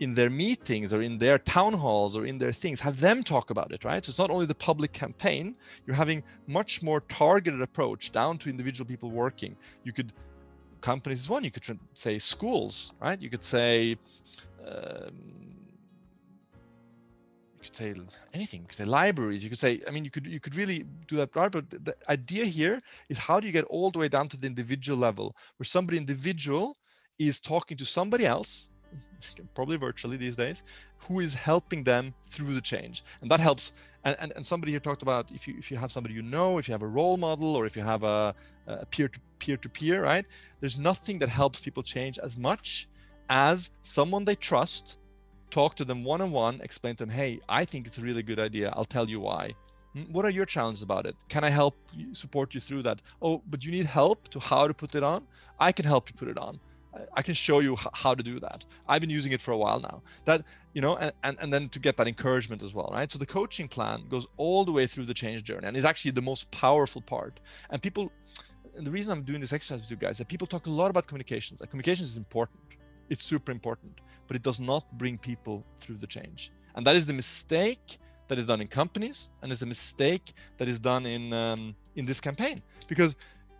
in their meetings or in their town halls or in their things, have them talk about it, right? So it's not only the public campaign, you're having much more targeted approach down to individual people working. You could, companies is one, you could say schools, right? You could say anything. You could say libraries. You could say, I mean, you could really do that, right? But the idea here is, how do you get all the way down to the individual level, where somebody individual is talking to somebody else, probably virtually these days, who is helping them through the change. And that helps. And somebody here talked about, if you have somebody you know, if you have a role model, or if you have a peer-to-peer, right? There's nothing that helps people change as much as someone they trust. Talk to them one-on-one, explain to them, hey, I think it's a really good idea. I'll tell you why. What are your challenges about it? Can I help you, support you through that? Oh, but you need help to how to put it on? I can help you put it on. I can show you how to do that. I've been using it for a while now. That, you know, and then to get that encouragement as well, right? So the coaching plan goes all the way through the change journey, and is actually the most powerful part. And the reason I'm doing this exercise with you guys is that people talk a lot about communications. Like, communications is important. It's super important, but it does not bring people through the change. And that is the mistake that is done in companies, and is a mistake that is done in this campaign, because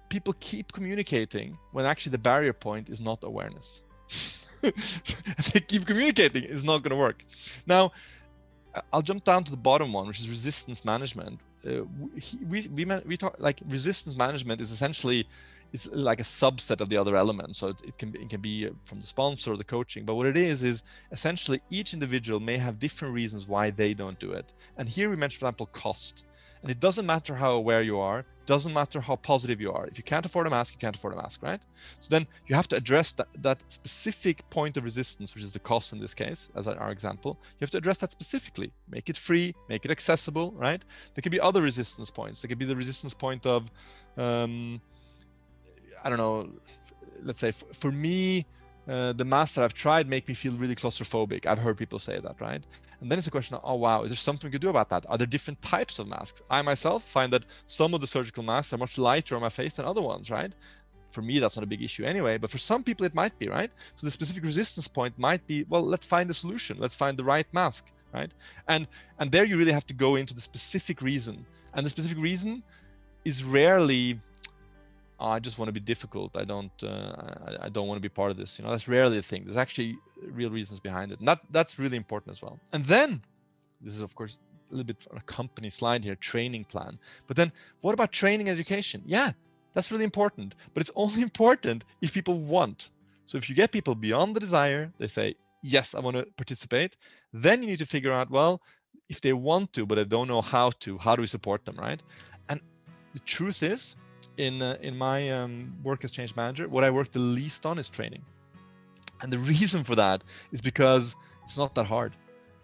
people keep communicating when actually the barrier point is not awareness. They keep communicating, it's not going to work. Now, I'll jump down to the bottom one, which is resistance management. We talk, like, resistance management is essentially, it's like a subset of the other elements. So it can be from the sponsor or the coaching, but what it is essentially each individual may have different reasons why they don't do it. And here we mentioned, for example, cost. And it doesn't matter how aware you are, doesn't matter how positive you are. If you can't afford a mask, you can't afford a mask, right? So then you have to address that specific point of resistance, which is the cost in this case, as our example. You have to address that specifically. Make it free, make it accessible, right? There could be other resistance points. There could be the resistance point of, I don't know, let's say for me, the masks that I've tried make me feel really claustrophobic. I've heard people say that, right? And then it's a question of, oh wow, is there something we could do about that? Are there different types of masks? I myself find that some of the surgical masks are much lighter on my face than other ones, right? For me, that's not a big issue anyway, but for some people it might be, right? So the specific resistance point might be, well, let's find a solution. Let's find the right mask, right? And there you really have to go into the specific reason. And the specific reason is rarely, oh, I just want to be difficult. I don't want to be part of this. You know, that's rarely a thing. There's actually real reasons behind it, and that's really important as well. And then, this is of course a little bit on a company slide here, training plan. But then, what about training education? Yeah, that's really important. But it's only important if people want. So if you get people beyond the desire, they say, yes, I want to participate. Then you need to figure out, well, if they want to, but they don't know how to, how do we support them, right? And the truth is, in my work as change manager, what I work the least on is training. And the reason for that is because it's not that hard.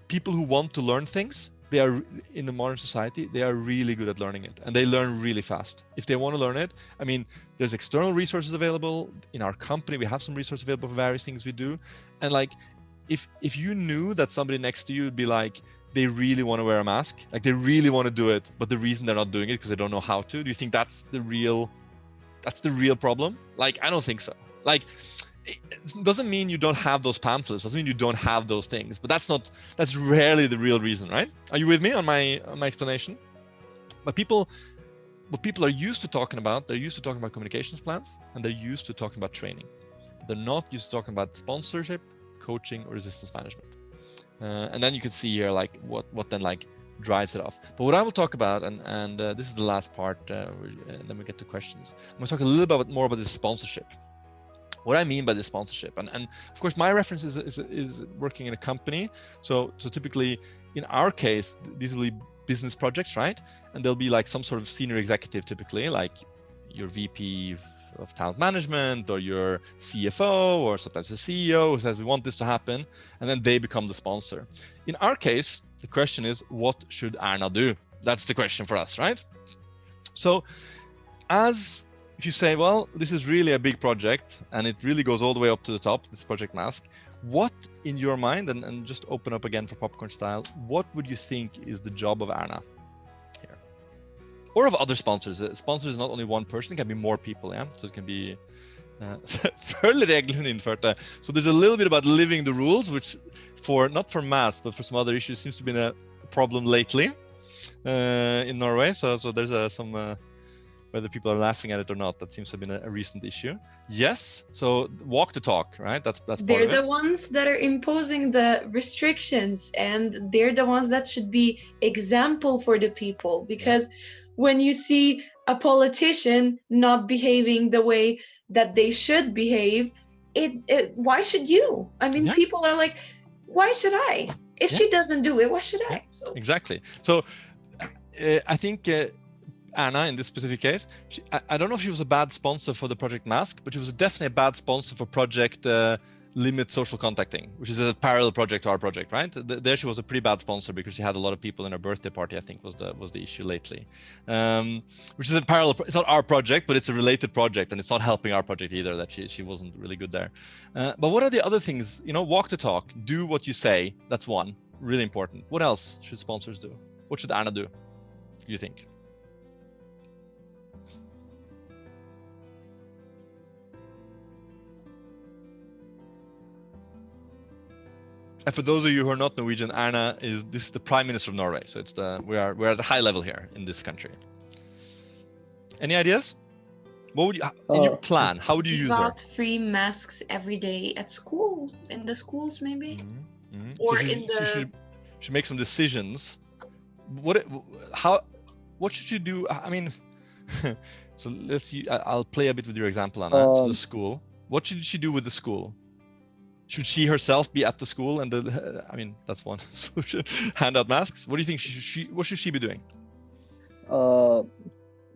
People who want to learn things, they are in the modern society, they are really good at learning it, and they learn really fast. If they want to learn it, I mean, there's external resources available in our company. We have some resources available for various things we do, and like, if you knew that somebody next to you would be like, they really want to wear a mask, like they really want to do it, but the reason they're not doing it because they don't know how to. Do you think that's the real problem? Like, I don't think so. Like, it doesn't mean you don't have those pamphlets, doesn't mean you don't have those things, but that's rarely the real reason, right? Are you with me on my explanation? But what people are used to talking about, they're used to talking about communications plans, and they're used to talking about training. They're not used to talking about sponsorship, coaching, or resistance management. And then you can see here like what then like drives it off. But what I will talk about, and this is the last part, and then we get to questions. I'm going to talk a little bit more about this sponsorship. What I mean by this sponsorship, and of course my reference is working in a company. So typically in our case, these will be business projects, right? And there'll be like some sort of senior executive, typically like your VP of talent management or your CFO or sometimes the CEO who says we want this to happen, and then they become the sponsor. In our case, the question is, what should Erna do? That's the question for us, right? So if you say, well, this is really a big project and it really goes all the way up to the top, this project mask, what in your mind, and just open up again for popcorn style, what would you think is the job of Erna here? Or of other sponsors? A sponsor is not only one person, it can be more people, yeah? So it can be reglene innførte. So there's a little bit about living the rules, which not for maths, but for some other issues seems to be a problem lately in Norway. So there's some, whether people are laughing at it or not, that seems to have been a recent issue. Yes, so walk the talk, right? That's part of it. They're the ones that are imposing the restrictions, and they're the ones that should be example for the people, because when you see a politician not behaving the way that they should behave, why should you? I mean, people are like, why should I? If she doesn't do it, why should I? So exactly. So I think Erna, in this specific case, I don't know if she was a bad sponsor for the Project Mask, but she was definitely a bad sponsor for Project Limit Social Contacting, which is a parallel project to our project, right? There she was a pretty bad sponsor because she had a lot of people in her birthday party, I think was the issue lately. Which is a parallel, it's not our project, but it's a related project, and it's not helping our project either, that she wasn't really good there. But what are the other things? You know, walk the talk, do what you say. That's one, really important. What else should sponsors do? What should Erna do, you think? And for those of you who are not Norwegian, Erna is the Prime Minister of Norway. So it's we're at the high level here in this country. Any ideas? What would you in your plan? How would you use her? Give out free masks every day at school, in the schools maybe, or so she make some decisions. What should you do? I mean, so I'll play a bit with your example, Anna. So the school. What should she do with the school? Should she herself be at the school and I mean, that's one solution. Hand out masks. What do you think what should she be doing?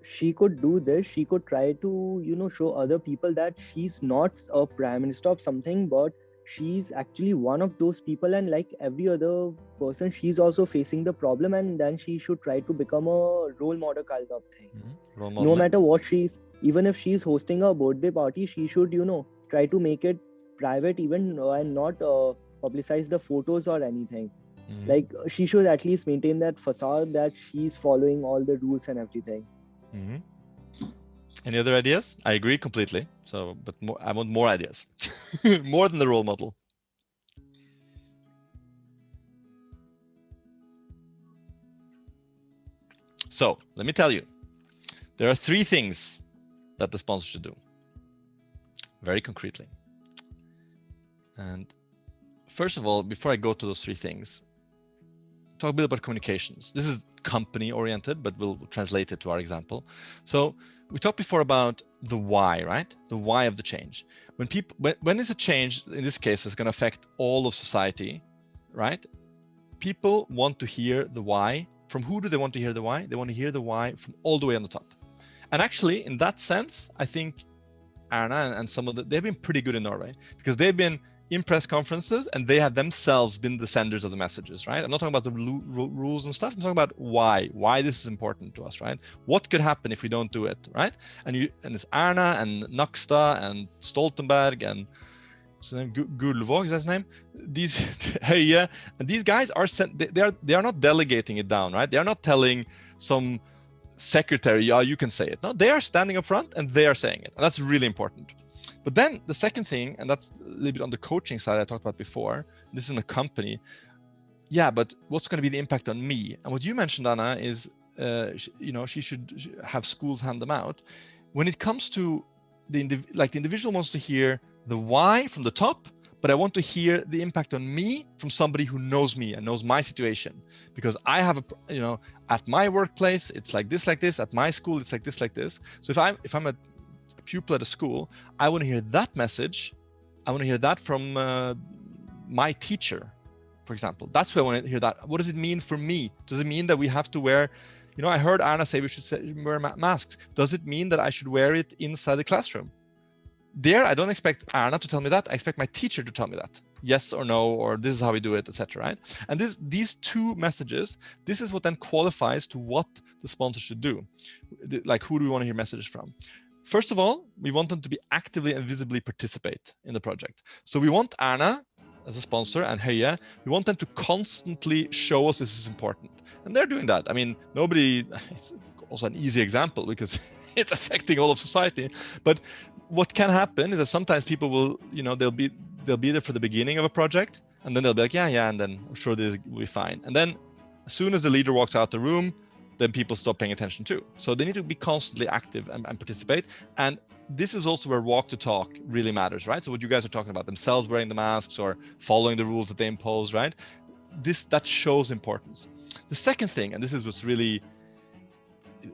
She could do this. She could try to, show other people that she's not a prime minister of something, but she's actually one of those people, and like every other person, she's also facing the problem, and then she should try to become a role model kind of thing. No matter what even if she's hosting a birthday party, she should, try to make it private even and not publicize the photos or anything. Like she should at least maintain that facade that she's following all the rules and everything. Any other ideas? I agree completely. So, but I want more ideas, more than the role model. So let me tell you, there are 3 things that the sponsor should do, very concretely. And first of all, before I go to those 3 things, talk a bit about communications. This is company oriented, but we'll translate it to our example. So we talked before about the why, right? The why of the change. When is a change, in this case, is going to affect all of society, right? People want to hear the why. From who do they want to hear the why? They want to hear the why from all the way on the top. And actually, in that sense, I think Erna and some of they've been pretty good in Norway, because they've been in press conferences, and they have themselves been the senders of the messages, right? I'm not talking about the rules and stuff. I'm talking about why this is important to us, right? What could happen if we don't do it, right? And it's Erna and Nakstad and Stoltenberg and Gullvåg, is that his name? These Høie, and these guys are they are not delegating it down, right? They are not telling some secretary, yeah, you can say it. No, they are standing up front and they are saying it, and that's really important. But then the second thing, and that's a little bit on the coaching side I talked about before, this is in a company. Yeah, but what's going to be the impact on me? And what you mentioned, Anna, is she should have schools hand them out. When it comes to the individual wants to hear the why from the top, but I want to hear the impact on me from somebody who knows me and knows my situation, because I have at my workplace it's like this, at my school it's like this. So if I'm a pupil at a school, I want to hear that message. I want to hear that from my teacher, for example. That's where I want to hear that. What does it mean for me? Does it mean that we have to wear, I heard Anna say we should wear masks. Does it mean that I should wear it inside the classroom? There, I don't expect Anna to tell me that. I expect my teacher to tell me that. Yes or no, or this is how we do it, etc. Right? And these two messages, this is what then qualifies to what the sponsor should do. Like, who do we want to hear messages from? First of all, we want them to be actively and visibly participate in the project. So we want Erna as a sponsor and Høie, we want them to constantly show us this is important. And they're doing that. I mean, it's also an easy example because it's affecting all of society. But what can happen is that sometimes people will, they'll be there for the beginning of a project, and then they'll be like, yeah, and then I'm sure this will be fine. And then as soon as the leader walks out the room, then people stop paying attention too. So they need to be constantly active and participate. And this is also where walk the talk really matters, right? So what you guys are talking about, themselves wearing the masks or following the rules that they impose, right? That shows importance. The second thing, and this is what's really,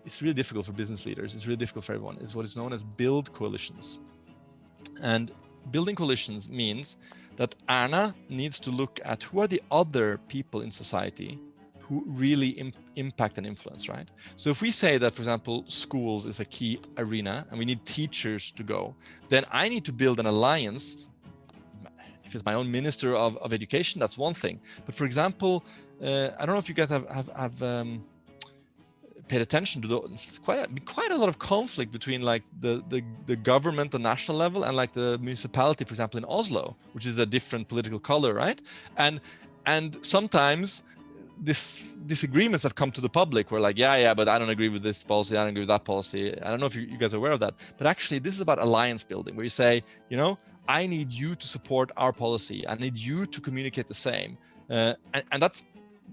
it's really difficult for business leaders, it's really difficult for everyone, is what is known as build coalitions. And building coalitions means that Erna needs to look at who are the other people in society who really impact and influence, right? So if we say that, for example, schools is a key arena and we need teachers to go, then I need to build an alliance. If it's my own minister of education, that's one thing. But for example, I don't know if you guys have paid attention to it's quite a lot of conflict between like the government, the national level, and like the municipality, for example, in Oslo, which is a different political color, right? And sometimes disagreements that come to the public were like, yeah, but I don't agree with this policy, I don't agree with that policy. I don't know if you guys are aware of that, but actually this is about alliance building, where you say, I need you to support our policy. I need you to communicate the same. And that's,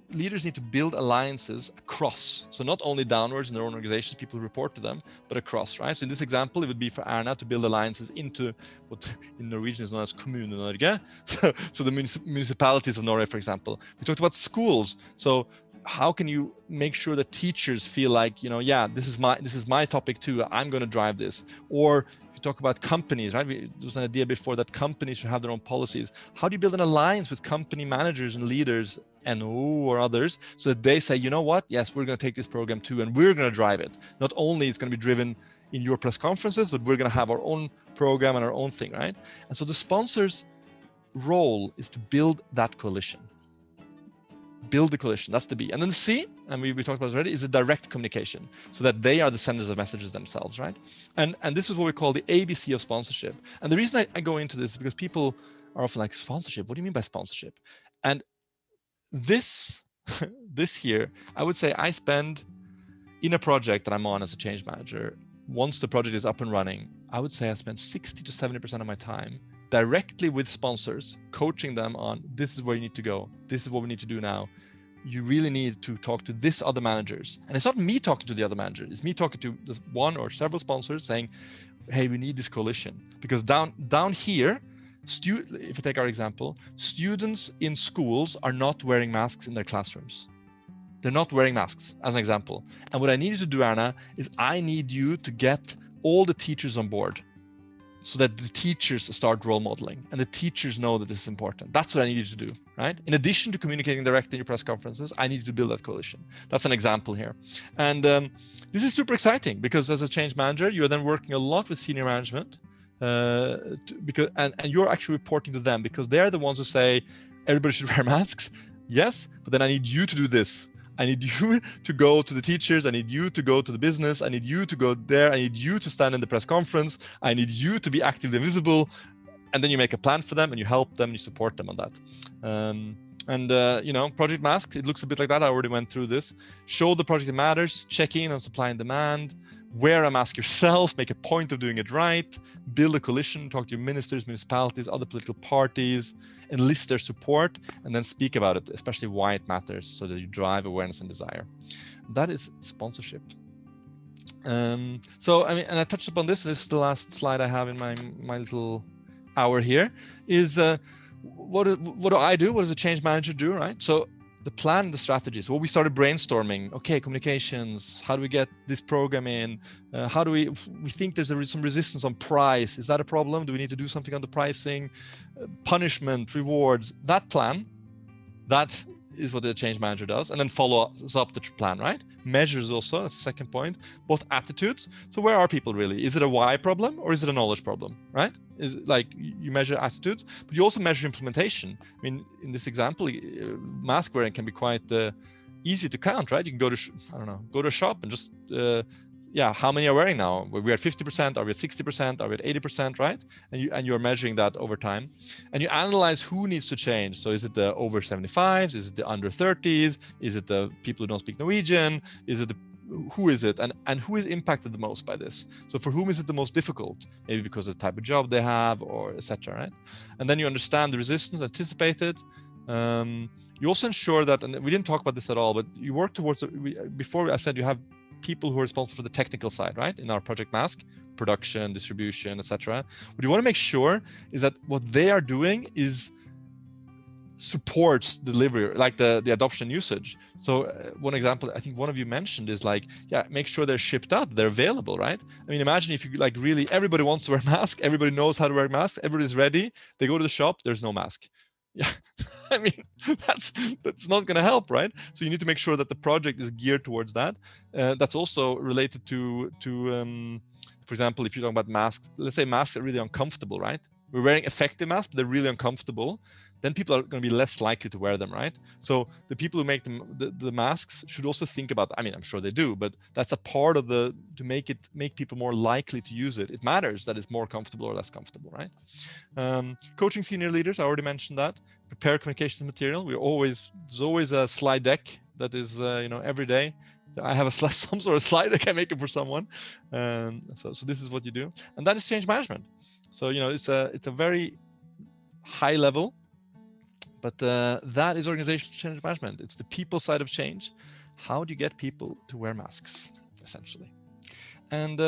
leaders need to build alliances across. So not only downwards in their own organizations, people who report to them, but across, right? So in this example, it would be for Erna to build alliances into what in Norwegian is known as Kommune-Norge. So the municipalities of Norway, for example. We talked about schools. So how can you make sure that teachers feel like, yeah, this is my topic too, I'm going to drive this? Or if you talk about companies, right? There was an idea before that companies should have their own policies. How do you build an alliance with company managers and leaders, NO or others, so that they say, you know what, yes, we're going to take this program too, and we're going to drive it. Not only it's going to be driven in your press conferences, but we're going to have our own program and our own thing, right? And so the sponsor's role is to build that coalition. Build the coalition, that's the B. And then the C, and we talked about it already, is a direct communication, so that they are the senders of messages themselves, right? And this is what we call the ABC of sponsorship. And the reason I go into this is because people are often like, sponsorship, what do you mean by sponsorship? And this here, I would say I spend in a project that I'm on as a change manager, once the project is up and running, I would say I spend 60 to 70% of my time directly with sponsors, coaching them on, this is where you need to go. This is what we need to do now. You really need to talk to this other managers. And it's not me talking to the other managers. It's me talking to this one or several sponsors saying, hey, we need this coalition. Because down here, if you take our example, students in schools are not wearing masks in their classrooms. They're not wearing masks, as an example. And what I need you to do, Erna, is I need you to get all the teachers on board, so that the teachers start role modeling and the teachers know that this is important. That's what I need you to do, right? In addition to communicating directly in your press conferences, I need you to build that coalition. That's an example here. And this is super exciting because as a change manager, you are then working a lot with senior management because and you're actually reporting to them, because they're the ones who say everybody should wear masks. Yes, but then I need you to do this. I need you to go to the teachers. I need you to go to the business. I need you to go there. I need you to stand in the press conference. I need you to be actively visible. And then you make a plan for them and you help them, you support them on that. You know, project masks, it looks a bit like that. I already went through this. Show the project that matters, check in on supply and demand, wear a mask yourself, make a point of doing it right, build a coalition, talk to your ministers, municipalities, other political parties, enlist their support, and then speak about it, especially why it matters, so that you drive awareness and desire. That is sponsorship. So, I mean, and I touched upon this. This is the last slide I have in my little hour here. Is what do I do? What does a change manager do, right? So the plan, the strategies. Well, we started brainstorming. Okay, communications. How do we get this program in? How do we think there's some resistance on price? Is that a problem? Do we need to do something on the pricing? Punishment, rewards. That plan. That is what the change manager does, and then follows up the plan, right? Measures also, that's the second point. Both attitudes. So where are people really? Is it a why problem or is it a knowledge problem, right? Is it like you measure attitudes, but you also measure implementation. I mean, in this example, mask wearing can be quite easy to count, right? You can go to, go to a shop and just, how many are wearing now? We're at 50%, are we at 60%, are we at 80%, right? And you're measuring that over time. And you analyze who needs to change. So is it the over 75s? Is it the under 30s? Is it the people who don't speak Norwegian? Is it who is it? And who is impacted the most by this? So for whom is it the most difficult? Maybe because of the type of job they have, or etc., right? And then you understand the resistance, anticipate it. You also ensure that, and we didn't talk about this at all, but you work towards, before I said you have people who are responsible for the technical side, right? In our project mask, production, distribution, etc. What you want to make sure is that what they are doing is supports delivery, like the adoption usage. So one example I think one of you mentioned is like, make sure they're shipped out, they're available, right? I mean, imagine if you like really everybody wants to wear a mask, everybody knows how to wear a mask, everybody's ready, they go to the shop, there's no mask. Yeah, I mean, that's not going to help, right? So you need to make sure that the project is geared towards that. That's also related to for example, if you're talking about masks, let's say masks are really uncomfortable, right? We're wearing effective masks, but they're really uncomfortable. Then people are going to be less likely to wear them, right? So the people who make them, the masks should also think about, I mean, I'm sure they do, but that's a part of to make people more likely to use it. It matters that it's more comfortable or less comfortable, right? Coaching senior leaders, I already mentioned that. Prepare communications material. There's always a slide deck that is, every day. I have some sort of slide deck I make it for someone. So this is what you do. And that is change management. So, it's a very high level, but that is organizational change management. It's the people side of change. How do you get people to wear masks, essentially? And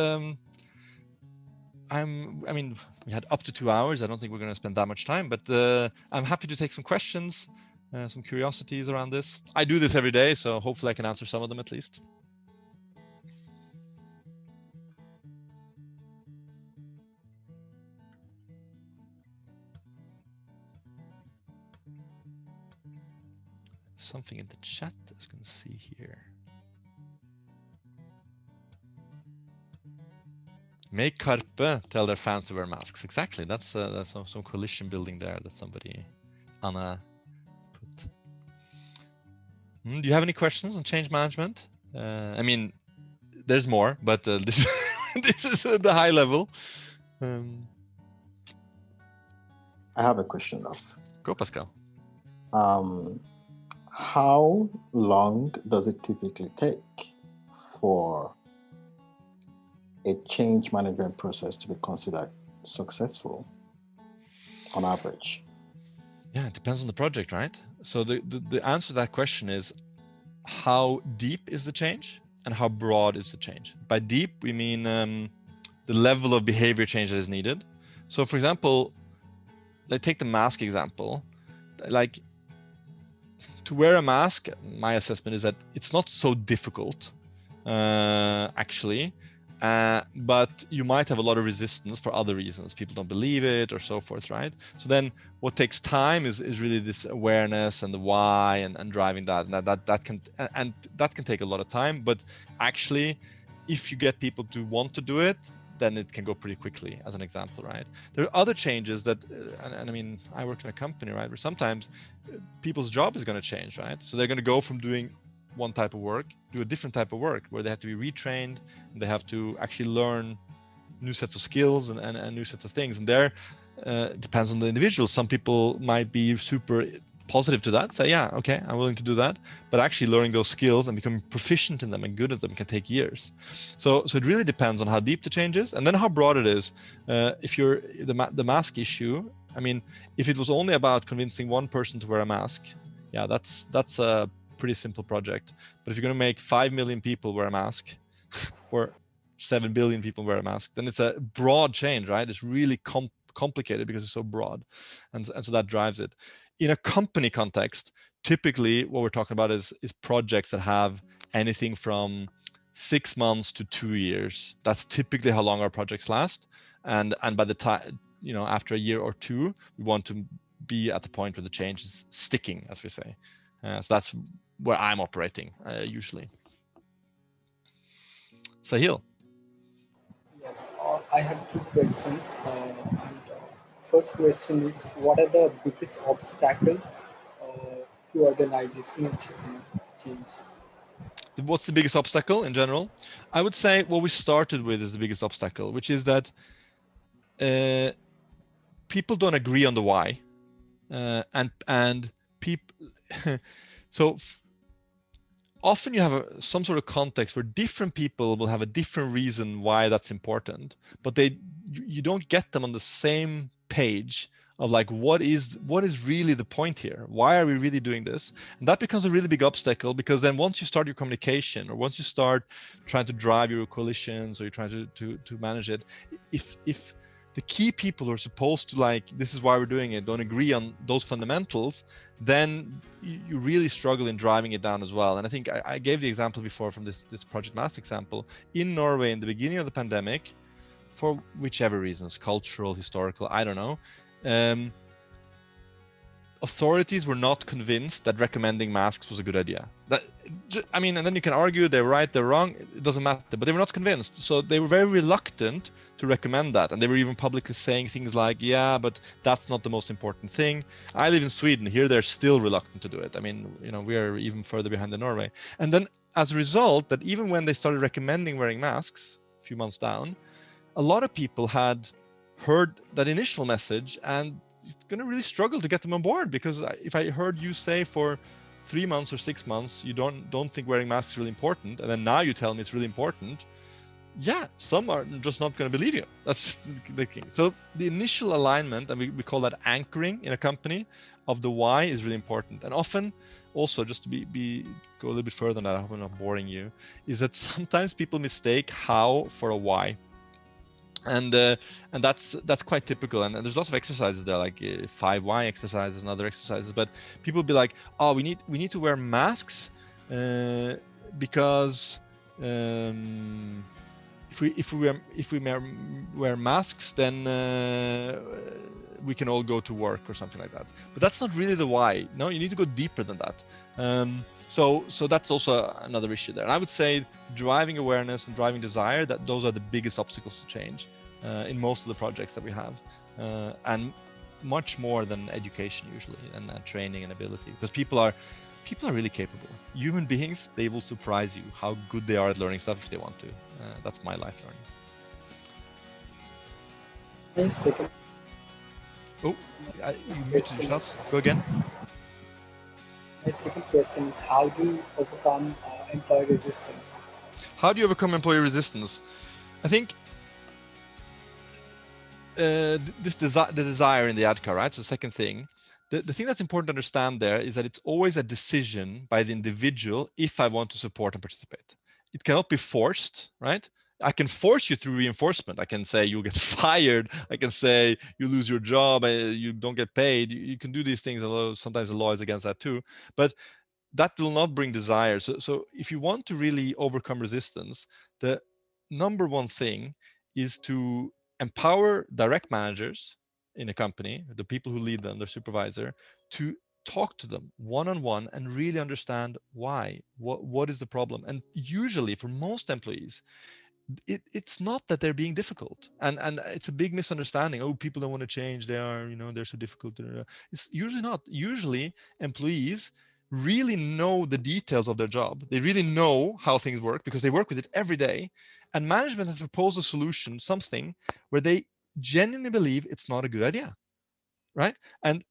I mean, we had up to 2 hours. I don't think we're going to spend that much time, but I'm happy to take some questions, some curiosities around this. I do this every day, so hopefully I can answer some of them at least. Something in the chat I was going to see here. Make Karpe tell their fans to wear masks. Exactly. That's some coalition building there that somebody, Anna, put. Do you have any questions on change management? I mean, there's more, but this is the high level. I have a question. Go, Pascal. How long does it typically take for a change management process to be considered successful on average? Yeah, it depends on the project, right? So the answer to that question is, how deep is the change and how broad is the change? By deep, we mean the level of behavior change that is needed. So for example, let's take the mask example. Like, to wear a mask, my assessment is that it's not so difficult, actually, but you might have a lot of resistance for other reasons. People don't believe it or so forth, right? So then what takes time is really this awareness and the why and driving that. And that can take a lot of time. But actually, if you get people to want to do it, then it can go pretty quickly, as an example, right? There are other changes that, and I mean, I work in a company, right, where sometimes people's job is going to change, right? So they're going to go from doing one type of work to a different type of work, where they have to be retrained, and they have to actually learn new sets of skills and new sets of things. And there, depends on the individual. Some people might be super positive to that, say, yeah, okay, I'm willing to do that. But actually learning those skills and becoming proficient in them and good at them can take years. So it really depends on how deep the change is, and then how broad it is. If you're the mask issue, I mean, if it was only about convincing one person to wear a mask, yeah, that's a pretty simple project. But if you're going to make 5 million people wear a mask, or 7 billion people wear a mask, then it's a broad change, right? It's really complicated because it's so broad, and so that drives it. In a company context, typically what we're talking about is projects that have anything from 6 months to 2 years. That's typically how long our projects last, and by the time, you know, after a year or two, we want to be at the point where the change is sticking, as we say. So that's where I'm operating usually. Sahil. Yes, I have two questions. First question is, what are the biggest obstacles to organizational change? What's the biggest obstacle in general? I would say what we started with is the biggest obstacle, which is that people don't agree on the why, and people. So often you have some sort of context where different people will have a different reason why that's important, but you don't get them on the same page of like, what is really the point here? Why are we really doing this? And that becomes a really big obstacle, because then once you start your communication, or once you start trying to drive your coalitions, or you're trying to manage it, if the key people who are supposed to, like, this is why we're doing it, don't agree on those fundamentals, then you really struggle in driving it down as well. And I think I gave the example before from this Project Mass example. In Norway, in the beginning of the pandemic, for whichever reasons, cultural, historical, I don't know, authorities were not convinced that recommending masks was a good idea. I mean, and then you can argue they're right, they're wrong, it doesn't matter, but they were not convinced. So they were very reluctant to recommend that. And they were even publicly saying things like, yeah, but that's not the most important thing. I live in Sweden. Here, they're still reluctant to do it. I mean, you know, we are even further behind than Norway. And then as a result, that even when they started recommending wearing masks a few months down, a lot of people had heard that initial message, and it's going to really struggle to get them on board, because if I heard you say for 3 months or 6 months you don't think wearing masks is really important, and then now you tell me it's really important, yeah, some are just not going to believe you. That's the thing. So the initial alignment, and we call that anchoring in a company, of the why is really important. And often also, just to go a little bit further than that, I hope I'm not boring you, is that sometimes people mistake how for a why. And that's quite typical, and there's lots of exercises there, like 5 why exercises and other exercises. But people will be like, oh, we need to wear masks because if we wear masks, then we can all go to work or something like that. But that's not really the why. No, you need to go deeper than that. So that's also another issue there. And I would say driving awareness and driving desire, that those are the biggest obstacles to change in most of the projects that we have, and much more than education usually, and training and ability, because people are really capable. Human beings, they will surprise you how good they are at learning stuff if they want to. That's my life learning. Second. Oh, you muted yourself. Go again. My second question is, how do you overcome employee resistance? How do you overcome employee resistance? I think the desire in the ADCA, right? So second thing, the thing that's important to understand there is that it's always a decision by the individual if I want to support and participate. It cannot be forced, right? I can force you through reinforcement. I can say you'll get fired. I can say you lose your job, you don't get paid. You can do these things, although sometimes the law is against that too. But that will not bring desire. So if you want to really overcome resistance, the number one thing is to empower direct managers in a company, the people who lead them, their supervisor, to talk to them one-on-one and really understand why, what is the problem. And usually for most employees, it's not that they're being difficult, and it's a big misunderstanding. Oh, people don't want to change, they are, they're so difficult. It's usually not. Usually employees really know the details of their job. They really know how things work because they work with it every day, and management has proposed a solution, something where they genuinely believe it's not a good idea, right? And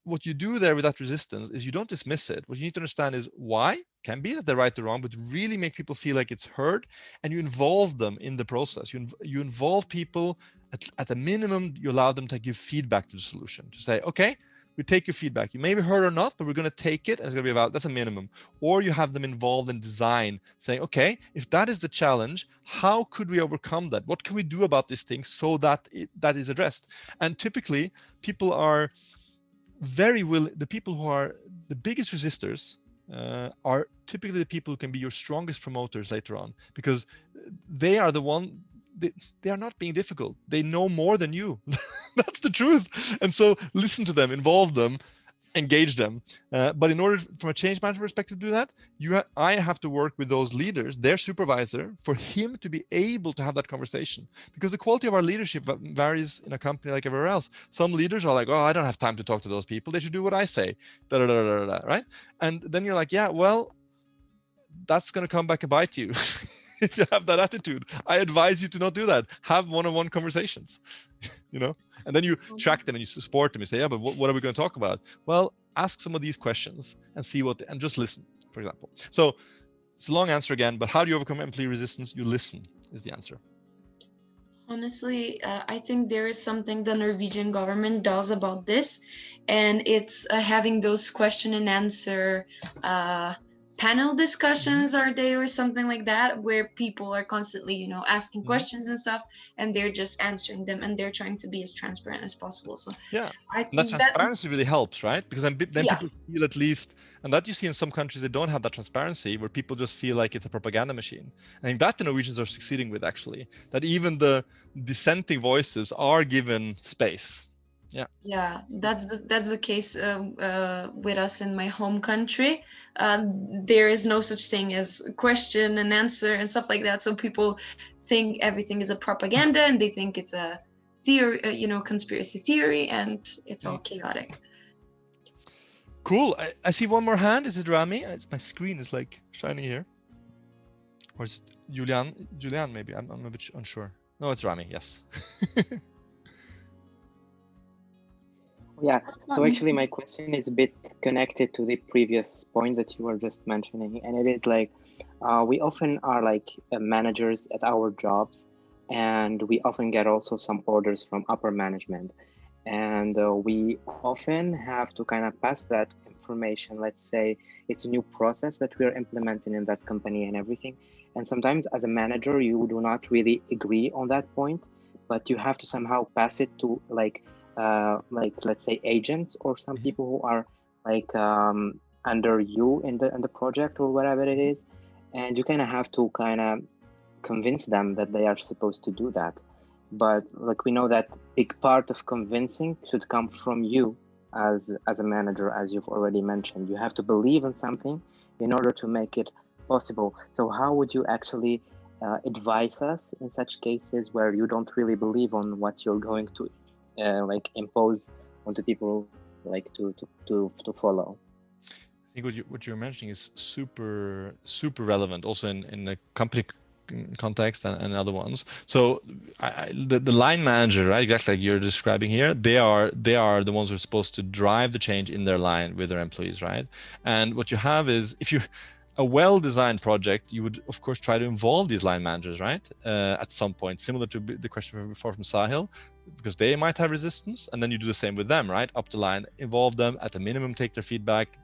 what you do there with that resistance is you don't dismiss it. What you need to understand is why. Can be that they're right or wrong, but really make people feel like it's heard, and you involve them in the process. You involve people at a minimum. You allow them to give feedback to the solution, to say, okay, we take your feedback. You may be heard or not, but we're going to take it, and it's going to be about, that's a minimum. Or you have them involved in design, saying, okay, if that is the challenge, how could we overcome that? What can we do about this thing so that that is addressed? And typically, people are very willing. The people who are the biggest resistors are typically the people who can be your strongest promoters later on, because they are the one. They are not being difficult. They know more than you. That's the truth. And so listen to them, involve them, engage them. But in order, from a change management perspective, to do that, I have to work with those leaders, their supervisor, for him to be able to have that conversation. Because the quality of our leadership varies in a company like everywhere else. Some leaders are like, oh, I don't have time to talk to those people. They should do what I say, right? And then you're like, yeah, well, that's going to come back and bite you. If you have that attitude, I advise you to not do that. Have one-on-one conversations, and then you track them and you support them. You say, yeah, but what are we going to talk about? Well, ask some of these questions and see and just listen, for example. So it's a long answer again, but how do you overcome employee resistance? You listen is the answer. Honestly, I think there is something the Norwegian government does about this, and it's having those question and answer panel discussions, are they, or something like that, where people are constantly asking questions and stuff, and they're just answering them, and they're trying to be as transparent as possible. So yeah, I think that transparency really helps, right? Because then people feel, at least, and that you see in some countries, they don't have that transparency, where people just feel like it's a propaganda machine. I think that the Norwegians are succeeding with, actually, that even the dissenting voices are given space. Yeah, that's the case with us in my home country. There is no such thing as question and answer and stuff like that. So people think everything is a propaganda, and they think it's a theory, conspiracy theory, and it's all chaotic. Cool. I see one more hand. Is it Rami? My screen is like shiny here. Or is it Julian, maybe? I'm a bit unsure. No, it's Rami. Yes. Yeah, so actually my question is a bit connected to the previous point that you were just mentioning, and it is like, we often are like managers at our jobs, and we often get also some orders from upper management, and we often have to kind of pass that information. Let's say it's a new process that we are implementing in that company and everything, and sometimes as a manager you do not really agree on that point, but you have to somehow pass it to like let's say agents or some people who are like under you in the project or whatever it is, and you kind of have to kind of convince them that they are supposed to do that. But like we know that big part of convincing should come from you as a manager, as you've already mentioned. You have to believe in something in order to make it possible. So how would you actually advise us in such cases where you don't really believe on what you're going to like impose onto people, like to follow? I think what you're mentioning is super relevant, also in the company context and other ones. So the line manager, right, exactly like you're describing here, they are the ones who are supposed to drive the change in their line with their employees, right? And what you have is, if you a well-designed project, you would of course try to involve these line managers, right? At some point, similar to the question from before from Sahil, because they might have resistance, and then you do the same with them, right? Up the line, involve them at a minimum, take their feedback,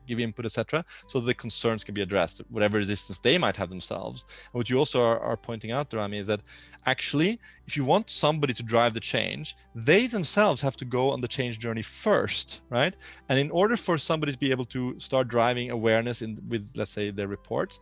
give input, etc., so the concerns can be addressed, whatever resistance they might have themselves. And what you also are pointing out, Rami, is that actually, if you want somebody to drive the change, they themselves have to go on the change journey first, right? And in order for somebody to be able to start driving awareness with, let's say, their reports,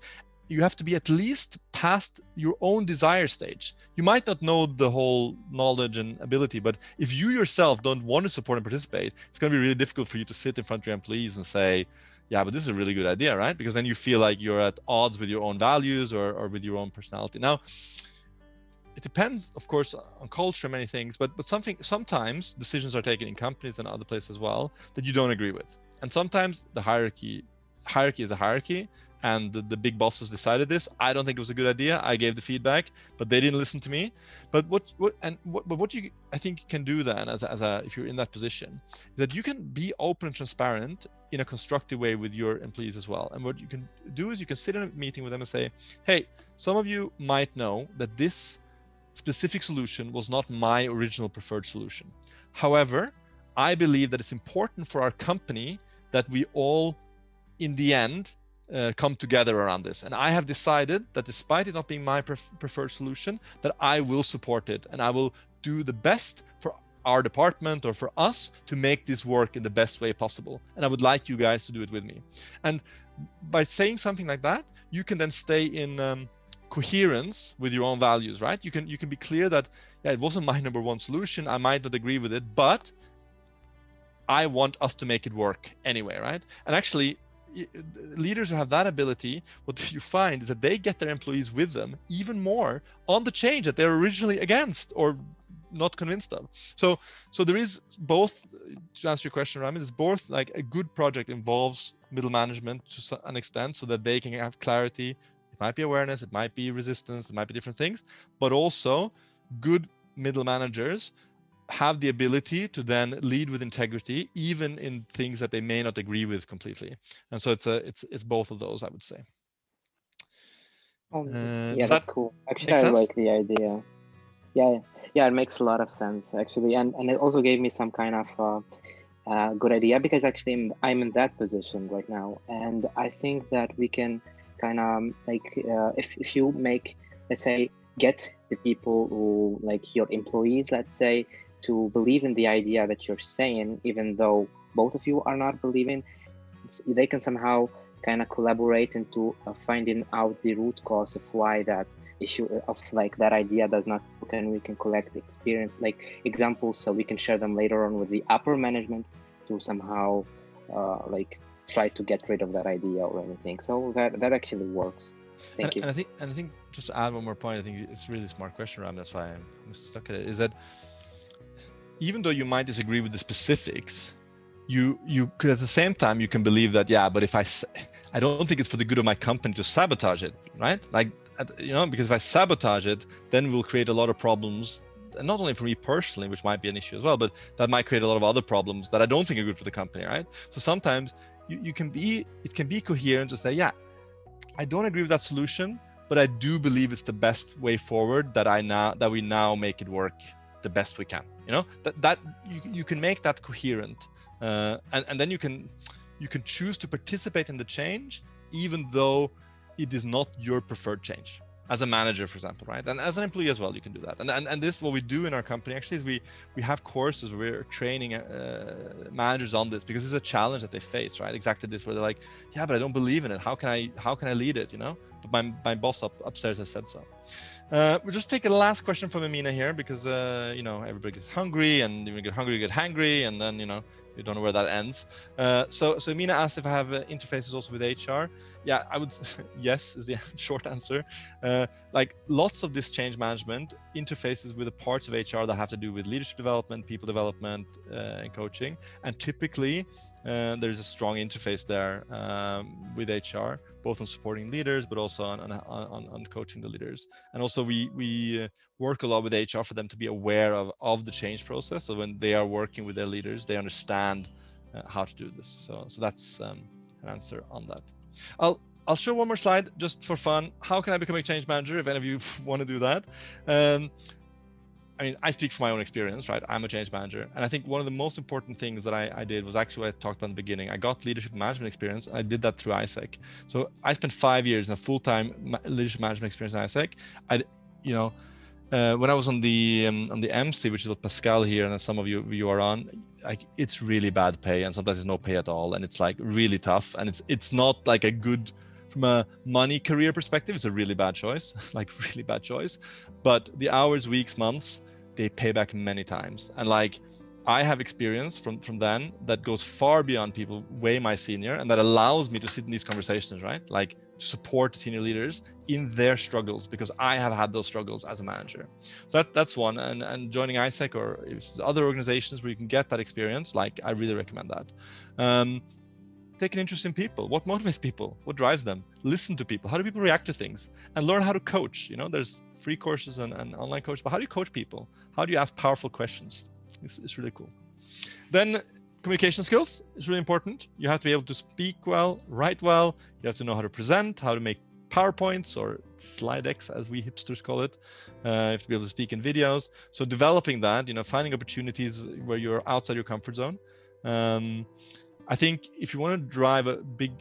you have to be at least past your own desire stage. You might not know the whole knowledge and ability, but if you yourself don't want to support and participate, it's going to be really difficult for you to sit in front of your employees and say, yeah, but this is a really good idea, right? Because then you feel like you're at odds with your own values or with your own personality. Now, it depends, of course, on culture, many things, but sometimes decisions are taken in companies and other places as well that you don't agree with. And sometimes the hierarchy is a hierarchy, and the big bosses decided this. I don't think it was a good idea. I gave the feedback, but they didn't listen to me. But what you, I think, you can do then as a if you're in that position, is that you can be open and transparent in a constructive way with your employees as well. And what you can do is you can sit in a meeting with them and say, hey, some of you might know that this specific solution was not my original preferred solution. However, I believe that it's important for our company that we all, in the end, come together around this. And I have decided that despite it not being my preferred solution, that I will support it and I will do the best for our department or for us to make this work in the best way possible. And I would like you guys to do it with me. And by saying something like that, you can then stay in coherence with your own values, right? You can be clear that, yeah, it wasn't my number one solution. I might not agree with it, but I want us to make it work anyway, right? And actually, leaders who have that ability, what you find is that they get their employees with them even more on the change that they're originally against or not convinced of. So there is both, to answer your question, Ramin, it's both like a good project involves middle management to an extent so that they can have clarity. It might be awareness, it might be resistance, it might be different things, but also good middle managers have the ability to then lead with integrity, even in things that they may not agree with completely. And so it's both of those, I would say. Yeah, that's cool. Actually, I like the idea. Yeah, it makes a lot of sense actually, and it also gave me some kind of good idea, because actually I'm in that position right now, and I think that we can kind of like if you make, let's say, get the people who, like your employees, let's say, to believe in the idea that you're saying, even though both of you are not believing, they can somehow kind of collaborate into finding out the root cause of why that issue of like that idea does not work, and we can collect experience, like examples, so we can share them later on with the upper management to somehow like try to get rid of that idea or anything. So that actually works. Thank you. And I think just to add one more point, I think it's a really smart question, Ram. That's why I'm stuck at it. Is that even though you might disagree with the specifics, you could at the same time you can believe that, yeah, but if I don't think it's for the good of my company to sabotage it, right? Like, you know, because if I sabotage it, then we'll create a lot of problems, and not only for me personally, which might be an issue as well, but that might create a lot of other problems that I don't think are good for the company, right? So sometimes it can be coherent to say, yeah, I don't agree with that solution, but I do believe it's the best way forward, that we now make it work the best we can. You know, that you can make that coherent, and then you can choose to participate in the change, even though it is not your preferred change. As a manager, for example, right? And as an employee as well, you can do that. And this, what we do in our company actually is we have courses where we're training managers on this, because it's a challenge that they face, right? Exactly this, where they're like, yeah, but I don't believe in it. How can I lead it? You know, but my boss upstairs has said so. We'll just take a last question from Amina here, because you know, everybody gets hungry, and when you get hungry, you get hangry, and then, you know, you don't know where that ends. So Amina asked if I have interfaces also with HR. Yeah, I would. Yes is the short answer. Like lots of this change management interfaces with the parts of HR that have to do with leadership development, people development, and coaching. And typically, there's a strong interface there with HR, both on supporting leaders, but also on coaching the leaders. And also we work a lot with HR for them to be aware of the change process. So when they are working with their leaders, they understand how to do this. So that's an answer on that. I'll show one more slide just for fun. How can I become a change manager? If any of you want to do that. I mean, I speak from my own experience, right? I'm a change manager. And I think one of the most important things that I did was actually what I talked about in the beginning. I got leadership management experience. I did that through AIESEC. So I spent 5 years in a full-time leadership management experience in AIESEC. When I was on the MC, which is what Pascal here and some of you are on, like, it's really bad pay, and sometimes there's no pay at all, and it's like really tough, and it's not like a good, from a money career perspective, it's a really bad choice, like really bad choice. But the hours, weeks, months, they pay back many times. And like, I have experience from then that goes far beyond people way my senior, and that allows me to sit in these conversations, right? Like to support the senior leaders in their struggles, because I have had those struggles as a manager. So that's one. And joining AIESEC or other organizations where you can get that experience, like, I really recommend that. Take an interest in people. What motivates people? What drives them? Listen to people. How do people react to things? And learn how to coach. You know, there's free courses and online coaches, but how do you coach people? How do you ask powerful questions? It's really cool. Then communication skills is really important. You have to be able to speak well, write well. You have to know how to present, how to make PowerPoints or slide decks, as we hipsters call it. You have to be able to speak in videos. So developing that, you know, finding opportunities where you're outside your comfort zone. I think if you want to drive a big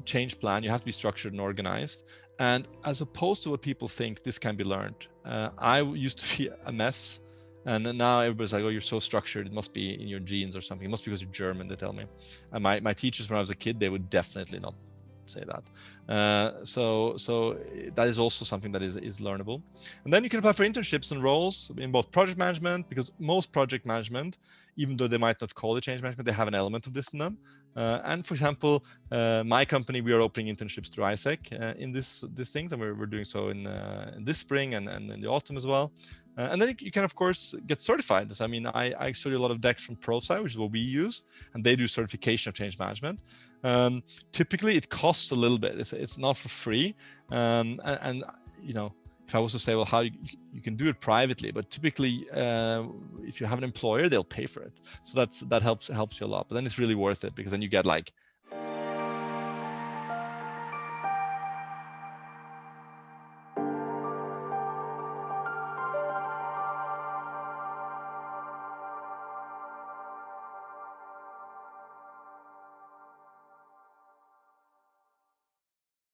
change plan, you have to be structured and organized. And as opposed to what people think, this can be learned. I used to be a mess, and now everybody's like, "Oh, you're so structured. It must be in your genes or something. It must be because you're German," they tell me. And my teachers when I was a kid, they would definitely not say that. So that is also something that is learnable. And then you can apply for internships and roles in both project management, because most project management, even though they might not call it change management, they have an element of this in them. And for example, my company, we are opening internships through AIESEC in these things, and we're doing so in this spring and in the autumn as well. And then you can, of course, get certified. So, I mean, I study a lot of decks from ProSci, which is what we use, and they do certification of change management. Typically, it costs a little bit. It's not for free. And you know, if I was to say, well, how you can do it privately, but typically, if you have an employer, they'll pay for it. So that helps you a lot. But then it's really worth it, because then you get like